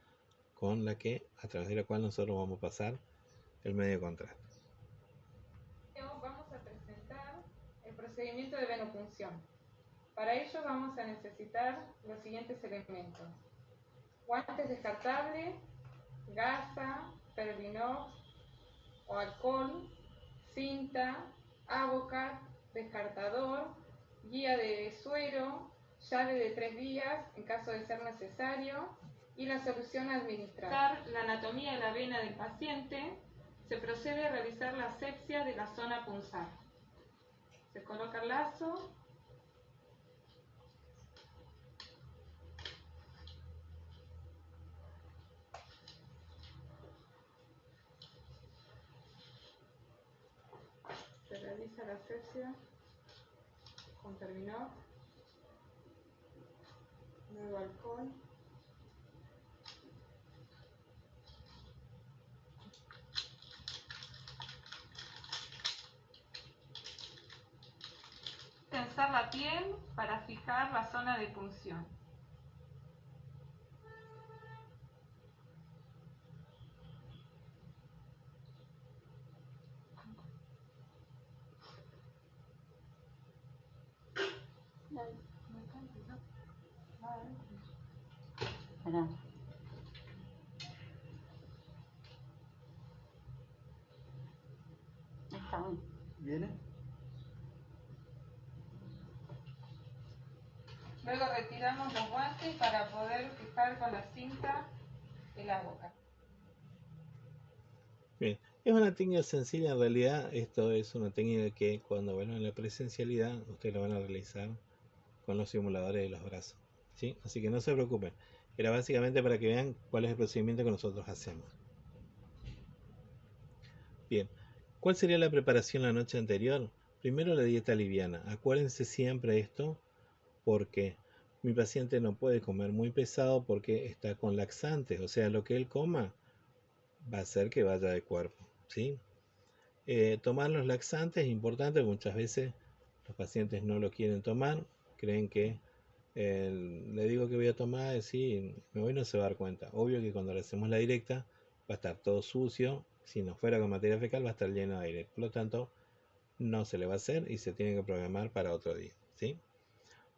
con la que, a través de la cual nosotros vamos a pasar el medio contraste. Vamos a presentar el procedimiento de venopunción. Para ello vamos a necesitar los siguientes elementos: guantes descartables, gasa, perlinox o alcohol, cinta, Avocat, descartador, guía de suero, llave de 3 días en caso de ser necesario, y la solución a administrar. La anatomía de la vena del paciente. Se procede a realizar la asepsia de la zona punzal. Se coloca el lazo. Se realiza la asepsia con Perlinox, luego alcohol, tensar la piel para fijar la zona de punción. ¿Viene? Luego retiramos los guantes para poder fijar con la cinta el Avocat. Bien, es una técnica sencilla. En realidad esto es una técnica que cuando vuelvan a la presencialidad ustedes lo van a realizar con los simuladores de los brazos, ¿sí? Así que no se preocupen. Era básicamente para que vean cuál es el procedimiento que nosotros hacemos. Bien, ¿cuál sería la preparación la noche anterior? Primero, la dieta liviana. Acuérdense siempre esto, porque mi paciente no puede comer muy pesado porque está con laxantes. O sea, lo que él coma va a hacer que vaya de cuerpo, ¿sí? Tomar los laxantes es importante. Muchas veces los pacientes no lo quieren tomar, creen que le digo que voy a tomar, sí, me voy, no se va a dar cuenta. Obvio que cuando le hacemos la directa va a estar todo sucio. Si no fuera con materia fecal va a estar lleno de aire, por lo tanto no se le va a hacer y se tiene que programar para otro día, ¿sí?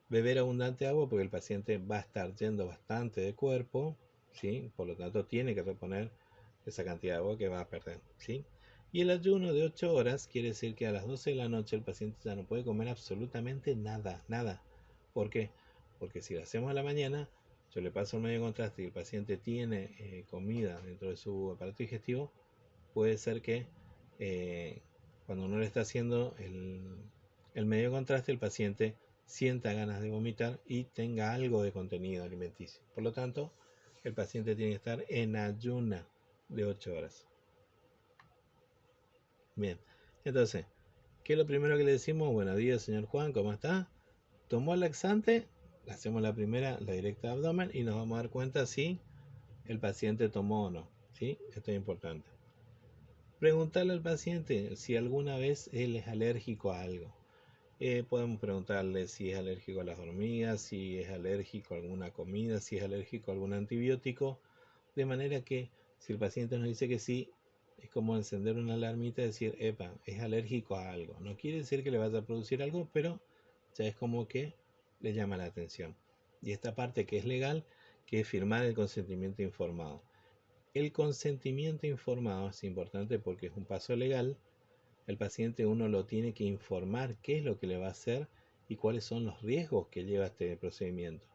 Beber abundante agua porque el paciente va a estar yendo bastante de cuerpo, ¿sí? Por lo tanto, tiene que reponer esa cantidad de agua que va a perder, ¿sí? Y el ayuno de 8 horas quiere decir que a las 12 de la noche el paciente ya no puede comer absolutamente nada, nada. ¿Por qué? Porque si lo hacemos a la mañana, yo le paso el medio contraste y el paciente tiene comida dentro de su aparato digestivo, puede ser que cuando uno le está haciendo el medio contraste, el paciente sienta ganas de vomitar y tenga algo de contenido alimenticio. Por lo tanto, el paciente tiene que estar en ayuna de 8 horas. Bien, entonces, ¿qué es lo primero que le decimos? Buenos días, señor Juan, ¿cómo está? Tomó el laxante, hacemos la primera, la directa de abdomen, y nos vamos a dar cuenta si el paciente tomó o no. ¿Sí? Esto es importante. Preguntarle al paciente si alguna vez él es alérgico a algo. Podemos preguntarle si es alérgico a las hormigas, si es alérgico a alguna comida, si es alérgico a algún antibiótico, de manera que si el paciente nos dice que sí, es como encender una alarmita y decir, epa, es alérgico a algo. No quiere decir que le vaya a producir algo, pero ya es como que le llama la atención. Y esta parte que es legal, que es firmar el consentimiento informado. El consentimiento informado es importante porque es un paso legal. El paciente uno lo tiene que informar qué es lo que le va a hacer y cuáles son los riesgos que lleva este procedimiento.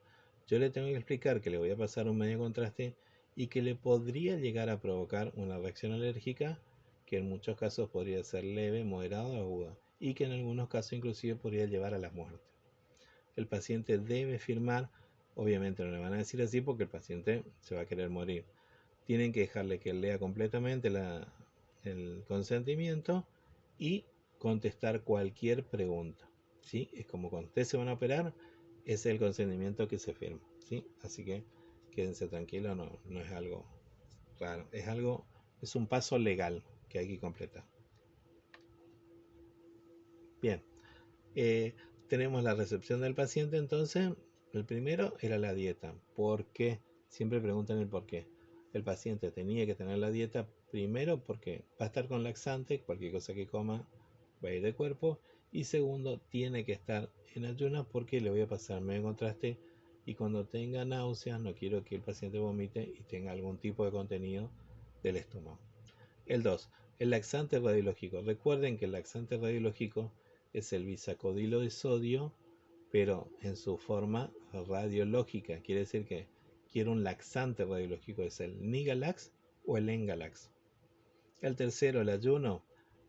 Yo le tengo que explicar que le voy a pasar un medio contraste y que le podría llegar a provocar una reacción alérgica que en muchos casos podría ser leve, moderada o aguda y que en algunos casos inclusive podría llevar a la muerte. El paciente debe firmar, obviamente no le van a decir así porque el paciente se va a querer morir. Tienen que dejarle que lea completamente el consentimiento y contestar cualquier pregunta, ¿sí? Es como cuando ustedes se van a operar, es el consentimiento que se firma, ¿sí? Así que quédense tranquilos, no es algo raro, es un paso legal que hay que completar. Bien, tenemos la recepción del paciente, entonces, el primero era la dieta. ¿Por qué? Siempre preguntan el por qué. El paciente tenía que tener la dieta primero porque va a estar con laxante, cualquier cosa que coma va a ir de cuerpo. Y segundo, tiene que estar en ayunas porque le voy a pasar medio contraste y cuando tenga náuseas no quiero que el paciente vomite y tenga algún tipo de contenido del estómago. El 2, el laxante radiológico. Recuerden que el laxante radiológico es el bisacodilo de sodio, pero en su forma radiológica. Quiere decir que quiero un laxante radiológico, es el Nigalax o el Engalax. El tercero, el ayuno.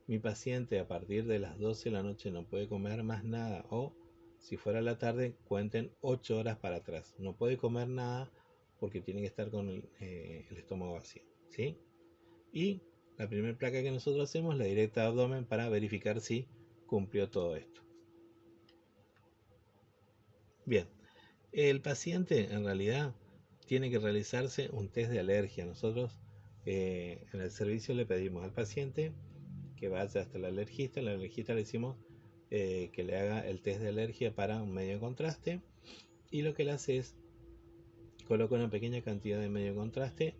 Mi paciente a partir de las 12 de la noche no puede comer más nada, o si fuera la tarde, cuenten 8 horas para atrás. No puede comer nada porque tiene que estar con el estómago vacío, ¿sí? Y la primera placa que nosotros hacemos es la directa de abdomen para verificar si cumplió todo esto. Bien, el paciente en realidad tiene que realizarse un test de alergia. Nosotros en el servicio le pedimos al paciente que vaya hasta el alergista. Al alergista le decimos que le haga el test de alergia para un medio contraste. Y lo que él hace es coloca una pequeña cantidad de medio contraste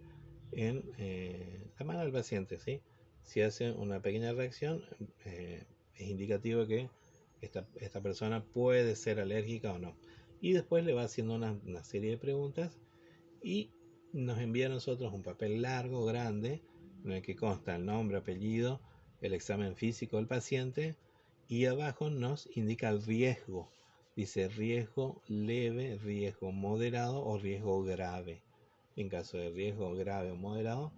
en la mano del paciente, ¿sí? Si hace una pequeña reacción, es indicativo que esta persona puede ser alérgica o no. Y después le va haciendo una serie de preguntas y nos envía a nosotros un papel largo, grande, en el que consta el nombre, apellido, el examen físico del paciente y abajo nos indica el riesgo. Dice riesgo leve, riesgo moderado o riesgo grave. En caso de riesgo grave o moderado,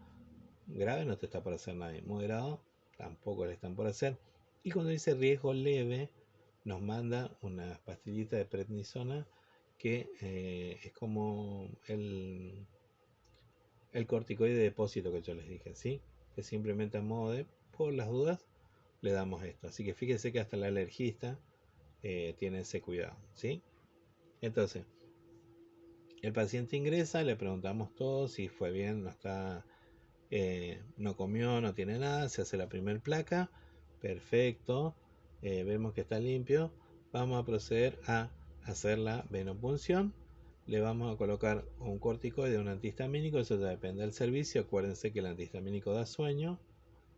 grave no te está por hacer nadie, moderado tampoco le están por hacer. Y cuando dice riesgo leve, nos manda una pastillita de prednisona que es como el corticoide de depósito que yo les dije, ¿sí? Que simplemente a modo de, por las dudas, le damos esto. Así que fíjense que hasta el alergista tiene ese cuidado, ¿sí? Entonces, el paciente ingresa, le preguntamos todo, si fue bien, no está, no comió, no tiene nada, se hace la primer placa, perfecto, vemos que está limpio, vamos a proceder a hacer la venopunción, le vamos a colocar un corticoide, un antihistamínico, eso ya depende del servicio, acuérdense que el antihistamínico da sueño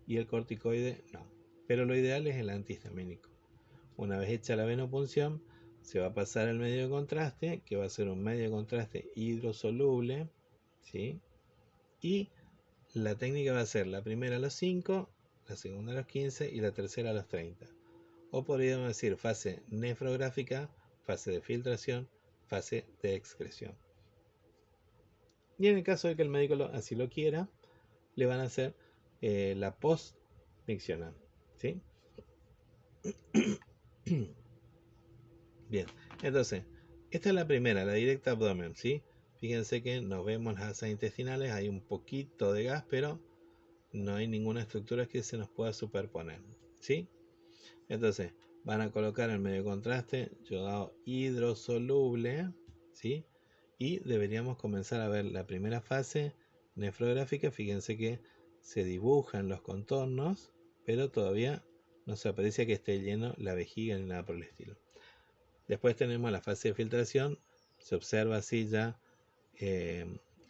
y el corticoide no, pero lo ideal es el antihistamínico. Una vez hecha la venopunción, se va a pasar el medio de contraste, que va a ser un medio de contraste hidrosoluble, ¿sí? Y la técnica va a ser la primera a los 5, la segunda a los 15 y la tercera a los 30. O podríamos decir fase nefrográfica, fase de filtración, fase de excreción. Y en el caso de que el médico así lo quiera, le van a hacer la post-miccional, ¿sí? Bien, entonces, esta es la primera, la directa abdomen, ¿sí? Fíjense que nos vemos las asas intestinales, hay un poquito de gas, pero no hay ninguna estructura que se nos pueda superponer, ¿sí? Entonces, van a colocar el medio de contraste yodado hidrosoluble, ¿sí? Y deberíamos comenzar a ver la primera fase nefrográfica. Fíjense que se dibujan los contornos, pero todavía no se aprecia que esté lleno la vejiga ni nada por el estilo. Después tenemos la fase de filtración, se observa así ya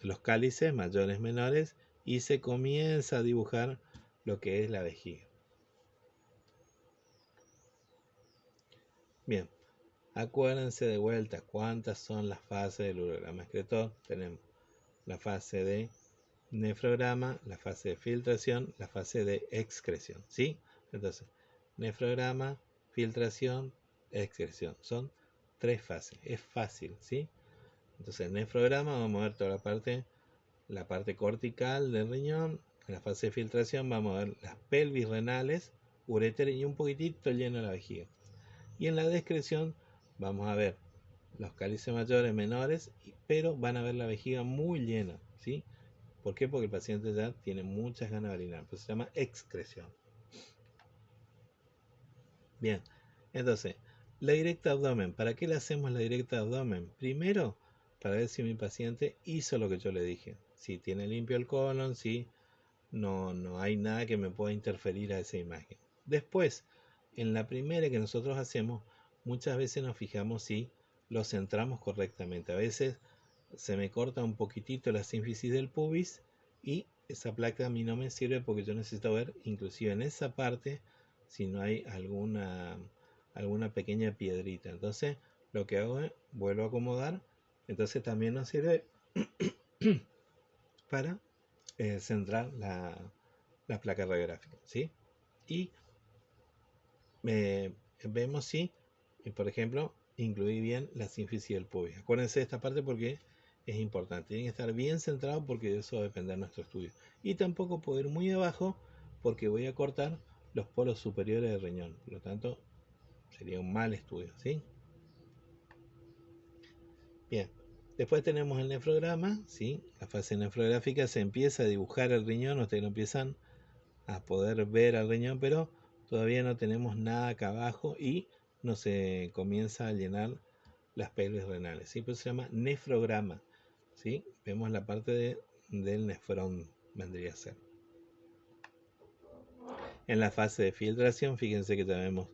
los cálices mayores, menores, y se comienza a dibujar lo que es la vejiga. Bien, acuérdense de vuelta cuántas son las fases del urograma excretor. Tenemos la fase de nefrograma, la fase de filtración, la fase de excreción, ¿sí? Entonces, nefrograma, filtración, excreción. Son 3 fases. Es fácil, ¿sí? Entonces, en nefrograma vamos a ver toda la parte cortical del riñón. En la fase de filtración vamos a ver las pelvis renales, uréter y un poquitito lleno de la vejiga. Y en la de excreción vamos a ver los cálices mayores, menores, pero van a ver la vejiga muy llena, ¿sí? ¿Por qué? Porque el paciente ya tiene muchas ganas de orinar, pues se llama excreción. Bien, entonces, la directa abdomen. ¿Para qué le hacemos la directa abdomen? Primero, para ver si mi paciente hizo lo que yo le dije. Si tiene limpio el colon, si no hay nada que me pueda interferir a esa imagen. Después, en la primera que nosotros hacemos, muchas veces nos fijamos si lo centramos correctamente. A veces se me corta un poquitito la sínfisis del pubis y esa placa a mí no me sirve porque yo necesito ver inclusive en esa parte si no hay alguna pequeña piedrita. Entonces lo que hago es vuelvo a acomodar. Entonces también nos sirve para centrar la placa radiográfica, ¿sí? Y vemos si, por ejemplo, incluí bien la sínfisis del pubis. Acuérdense de esta parte porque es importante. Tienen que estar bien centrados porque de eso va a depender nuestro estudio. Y tampoco puedo ir muy abajo porque voy a cortar los polos superiores del riñón. Por lo tanto, sería un mal estudio, ¿sí? Bien. Después tenemos el nefrograma, ¿sí? La fase nefrográfica se empieza a dibujar el riñón. Ustedes lo empiezan a poder ver al riñón, pero todavía no tenemos nada acá abajo y no se comienza a llenar las pelvis renales, ¿sí? Pues se llama nefrograma, ¿sí? Vemos la parte del nefrón, vendría a ser. En la fase de filtración, fíjense que tenemos,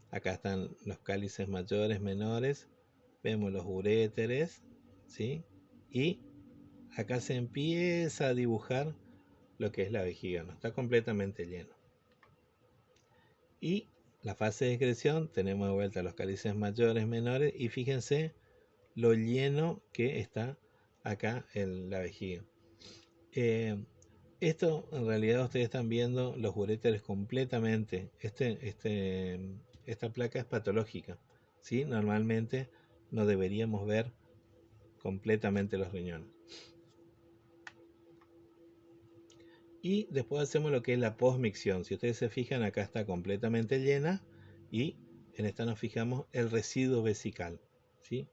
acá están los cálices mayores, menores, vemos los uréteres, ¿sí? Y acá se empieza a dibujar lo que es la vejiga, no está completamente lleno. Y la fase de excreción, tenemos de vuelta los cálices mayores, menores, y fíjense lo lleno que está acá en la vejiga. Esto en realidad ustedes están viendo los uréteres completamente. Esta placa es patológica, ¿sí? Normalmente no deberíamos ver completamente los riñones. Y después hacemos lo que es la postmicción. Si ustedes se fijan, acá está completamente llena y en esta nos fijamos el residuo vesical, ¿sí?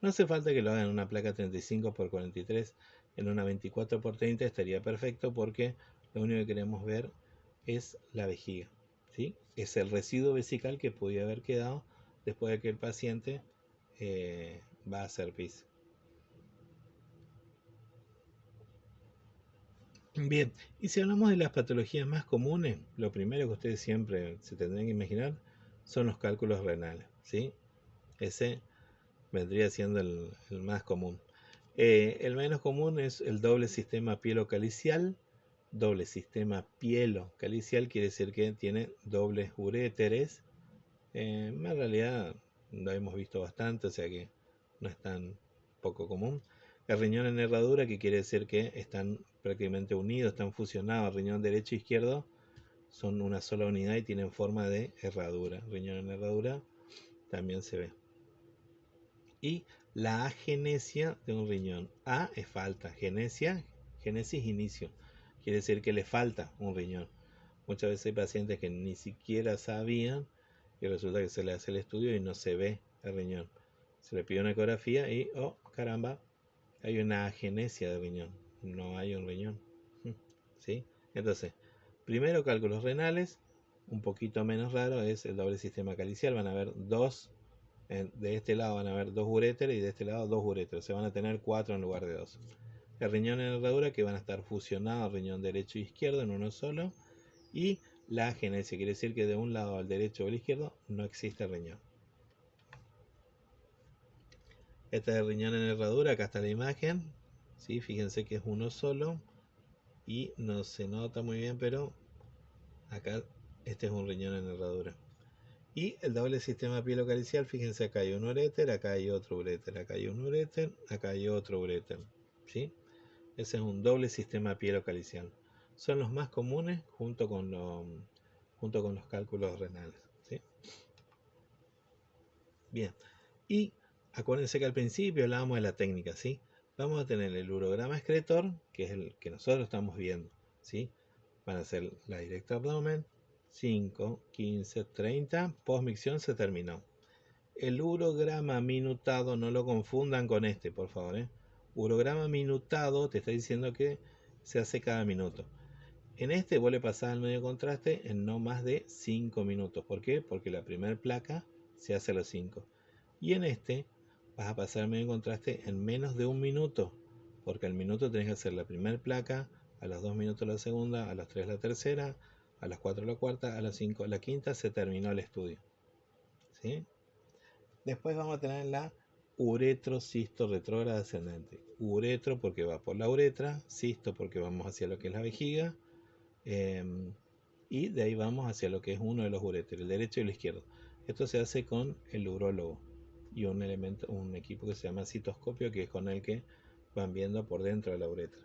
No hace falta que lo hagan en una placa 35×43, en una 24×30 estaría perfecto porque lo único que queremos ver es la vejiga, ¿sí? Es el residuo vesical que podía haber quedado después de que el paciente va a hacer pis. Bien, y si hablamos de las patologías más comunes, lo primero que ustedes siempre se tendrán que imaginar son los cálculos renales, ¿sí? Ese vendría siendo el más común. El menos común es el doble sistema pielocalicial. Doble sistema pielocalicial quiere decir que tiene dobles uréteres. En realidad lo hemos visto bastante, o sea que no es tan poco común. El riñón en herradura, que quiere decir que están prácticamente unidos, están fusionados. Riñón derecho e izquierdo son una sola unidad y tienen forma de herradura. Riñón en herradura también se ve. Y la agenesia de un riñón. A es falta, genesia, génesis, inicio. Quiere decir que le falta un riñón. Muchas veces hay pacientes que ni siquiera sabían y resulta que se le hace el estudio y no se ve el riñón. Se le pide una ecografía y, oh, caramba, hay una agenesia de riñón. No hay un riñón. ¿Sí? Entonces, primero cálculos renales. Un poquito menos raro es el doble sistema calicial. Van a haber dos. De este lado van a haber dos uréteres y de este lado dos uréteres. Se van a tener 4 en lugar de 2. El riñón en herradura, que van a estar fusionados, riñón derecho e izquierdo en uno solo. Y la agenesia, quiere decir que de un lado al derecho o al izquierdo no existe riñón. Este es el riñón en herradura, acá está la imagen. ¿Sí? Fíjense que es uno solo y no se nota muy bien, pero acá este es un riñón en herradura. Y el doble sistema pielocalicial, fíjense, acá hay un uréter, acá hay otro uréter, acá hay un uréter, acá hay otro uréter. ¿Sí? Ese es un doble sistema pielocalicial. Son los más comunes junto con los cálculos renales. ¿Sí? Bien. Y acuérdense que al principio hablábamos de la técnica, ¿sí? Vamos a tener el urograma excretor, que es el que nosotros estamos viendo, ¿sí? Van a ser la directa abdomen, 5, 15, 30, postmicción se terminó. El urograma minutado, no lo confundan con este, por favor, ¿eh? Urograma minutado te está diciendo que se hace cada minuto. En este vos le pasás al medio contraste en no más de 5 minutos. ¿Por qué? Porque la primera placa se hace a los 5. Y en este vas a pasar medio contraste en menos de un minuto, porque al minuto tenés que hacer la primera placa, a los 2 minutos la segunda, a los 3 la tercera, a las 4 la cuarta, a las 5 la quinta, se terminó el estudio. ¿Sí? Después vamos a tener la uretrocisto retrógrada ascendente. Uretro porque va por la uretra, cisto porque vamos hacia lo que es la vejiga, y de ahí vamos hacia lo que es uno de los uréteres, el derecho y el izquierdo. Esto se hace con el urólogo y un equipo que se llama citoscopio, que es con el que van viendo por dentro de la uretra.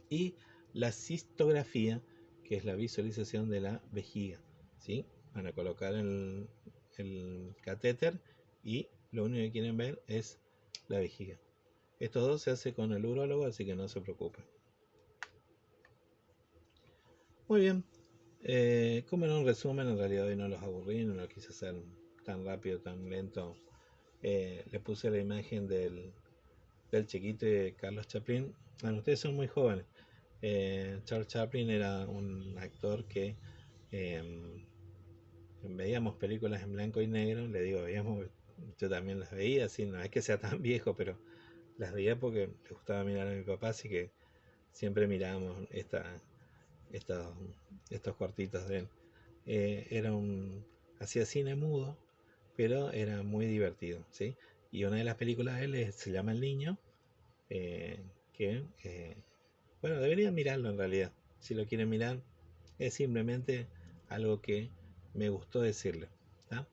Y la cistografía, que es la visualización de la vejiga, ¿sí? Van a colocar el catéter y lo único que quieren ver es la vejiga. Estos dos se hace con el urólogo, así que no se preocupen. Muy bien. Como en un resumen, en realidad hoy no los aburrí, no lo quise hacer tan rápido, tan lento. Le puse la imagen del chiquito de Carlos Chaplin. Bueno, ustedes son muy jóvenes. Charles Chaplin era un actor que veíamos películas en blanco y negro. Le digo, yo también las veía, así, no es que sea tan viejo, pero las veía porque le gustaba mirar a mi papá, así que siempre mirábamos estos cortitos de él. Hacía cine mudo, pero era muy divertido, ¿sí? Y una de las películas de él se llama El Niño, bueno, deberían mirarlo en realidad. Si lo quieren mirar, es simplemente algo que me gustó decirle, ¿tá?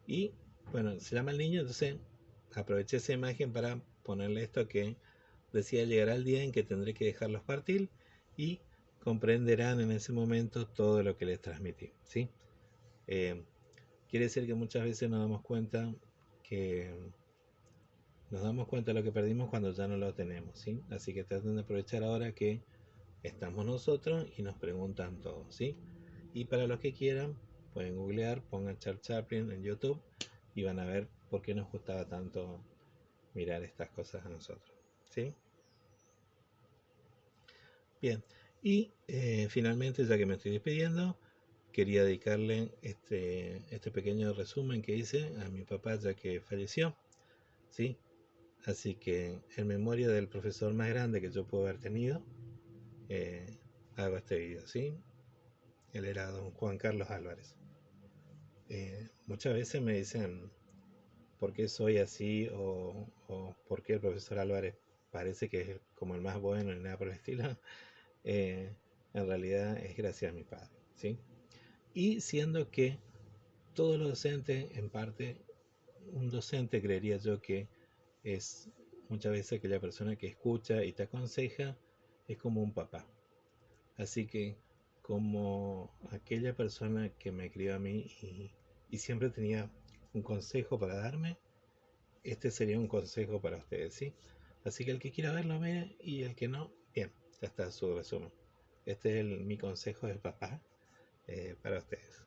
Y bueno, se llama El Niño, entonces aproveché esa imagen para ponerle esto que decía: llegará el día en que tendré que dejarlos partir y comprenderán en ese momento todo lo que les transmití, ¿sí? Quiere decir que muchas veces nos damos cuenta de lo que perdimos cuando ya no lo tenemos, ¿sí? Así que traten de aprovechar ahora que estamos nosotros y nos preguntan todo, ¿sí? Y para los que quieran, pueden googlear, pongan Charles Chaplin en YouTube y van a ver por qué nos gustaba tanto mirar estas cosas a nosotros, ¿sí? Bien, y finalmente, ya que me estoy despidiendo, quería dedicarle este pequeño resumen que hice a mi papá, ya que falleció, ¿sí? Así que en memoria del profesor más grande que yo puedo haber tenido, hago este video, ¿sí? Él era don Juan Carlos Álvarez. Muchas veces me dicen por qué soy así o por qué el profesor Álvarez parece que es como el más bueno y nada por el estilo. En realidad es gracias a mi padre, ¿sí? Y siendo que todos los docentes, en parte, un docente creería yo que es muchas veces aquella persona que escucha y te aconseja, es como un papá. Así que como aquella persona que me crió a mí y siempre tenía un consejo para darme, este sería un consejo para ustedes, ¿sí? Así que el que quiera verlo, mire, y el que no, bien, ya está su resumen. Este es mi consejo de papá para ustedes.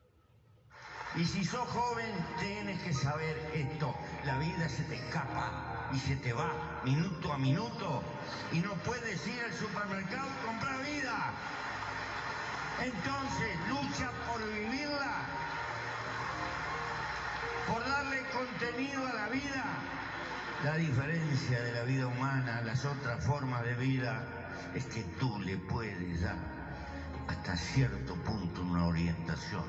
Y si sos joven, tienes que saber esto. La vida se te escapa y se te va minuto a minuto. Y no puedes ir al supermercado y comprar vida. Entonces, lucha por vivirla, por darle contenido a la vida. La diferencia de la vida humana a las otras formas de vida es que tú le puedes dar hasta cierto punto una orientación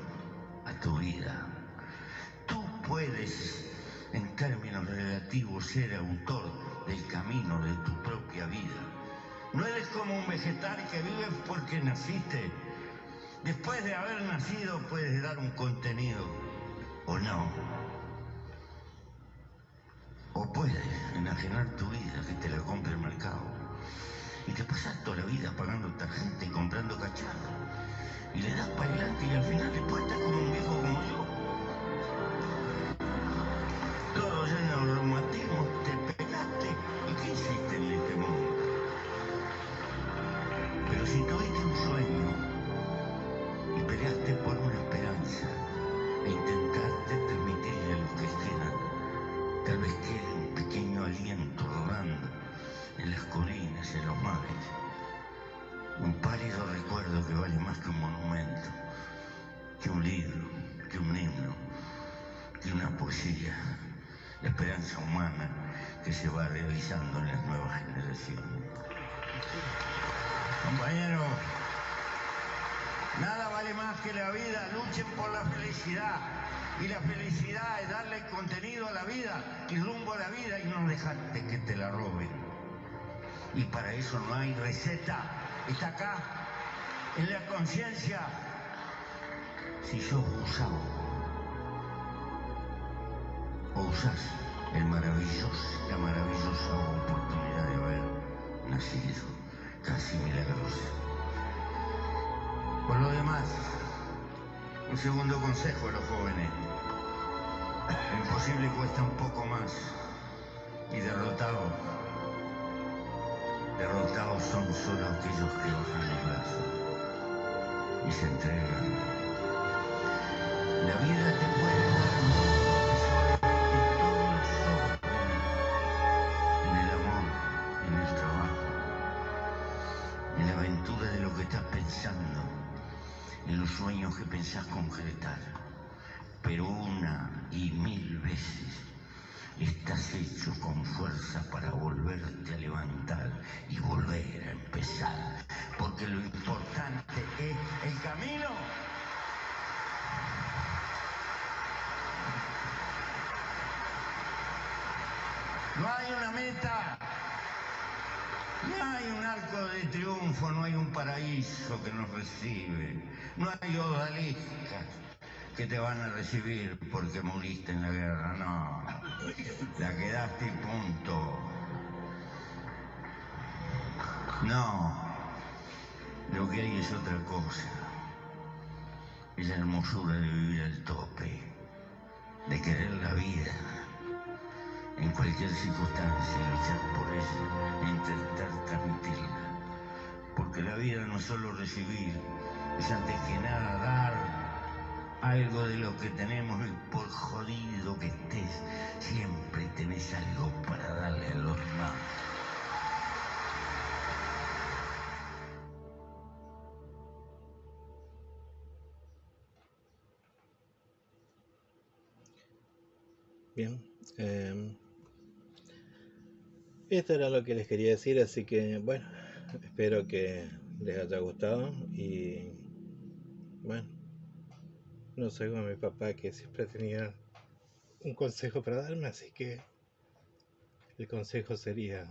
a tu vida. Tú puedes, en términos relativos, ser autor del camino de tu propia vida. No eres como un vegetal que vive porque naciste. Después de haber nacido puedes dar un contenido, o no. O puedes enajenar tu vida, que te la compre el mercado. Y te pasas toda la vida pagando tarjeta y comprando cacharro. Y le das para adelante y al final después estás como un viejo como yo. Todo lleno de reumatismo, te pelaste. ¿Y qué hiciste en este mundo? Pero si tuviste un sueño y peleaste por una esperanza e intentaste transmitirle a los que quedan, tal vez quede un pequeño aliento rodando en las colinas, en los mares. Un pálido recuerdo que vale más que un monumento, que un libro, que un himno, que una poesía. La esperanza humana que se va realizando en las nuevas generaciones. Compañeros, nada vale más que la vida. Luchen por la felicidad. Y la felicidad es darle contenido a la vida y rumbo a la vida y no dejarte que te la roben. Y para eso no hay receta. Está acá, en la conciencia. Si sos usado o usás la maravillosa oportunidad de haber nacido, casi milagrosa. Por lo demás, un segundo consejo a los jóvenes. Lo imposible cuesta un poco más. Y derrotados son solo aquellos que bajan los brazos y se entregan. La vida te puede dar muchos profesores en el amor, en el trabajo, en la aventura de lo que estás pensando, en los sueños que pensás concretar. Pero una y mil veces estás hecho con fuerza para volverte a levantar y volver a empezar. Porque lo importante es el camino. No hay una meta, no hay un arco de triunfo, no hay un paraíso que nos recibe, no hay odaliscas que te van a recibir porque moriste en la guerra, no, la quedaste y punto. No, lo que hay es otra cosa, es la hermosura de vivir al tope, de querer la vida en cualquier circunstancia, luchar por ella e intentar transmitirla. Porque la vida no es solo recibir, es antes que nada dar algo de lo que tenemos y por jodido que estés, siempre tenés algo para darle a los demás. Bien, esto era lo que les quería decir, así que bueno, espero que les haya gustado y bueno, no soy como mi papá que siempre tenía un consejo para darme, así que el consejo sería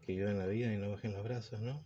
que vivan la vida y no bajen los brazos, ¿no?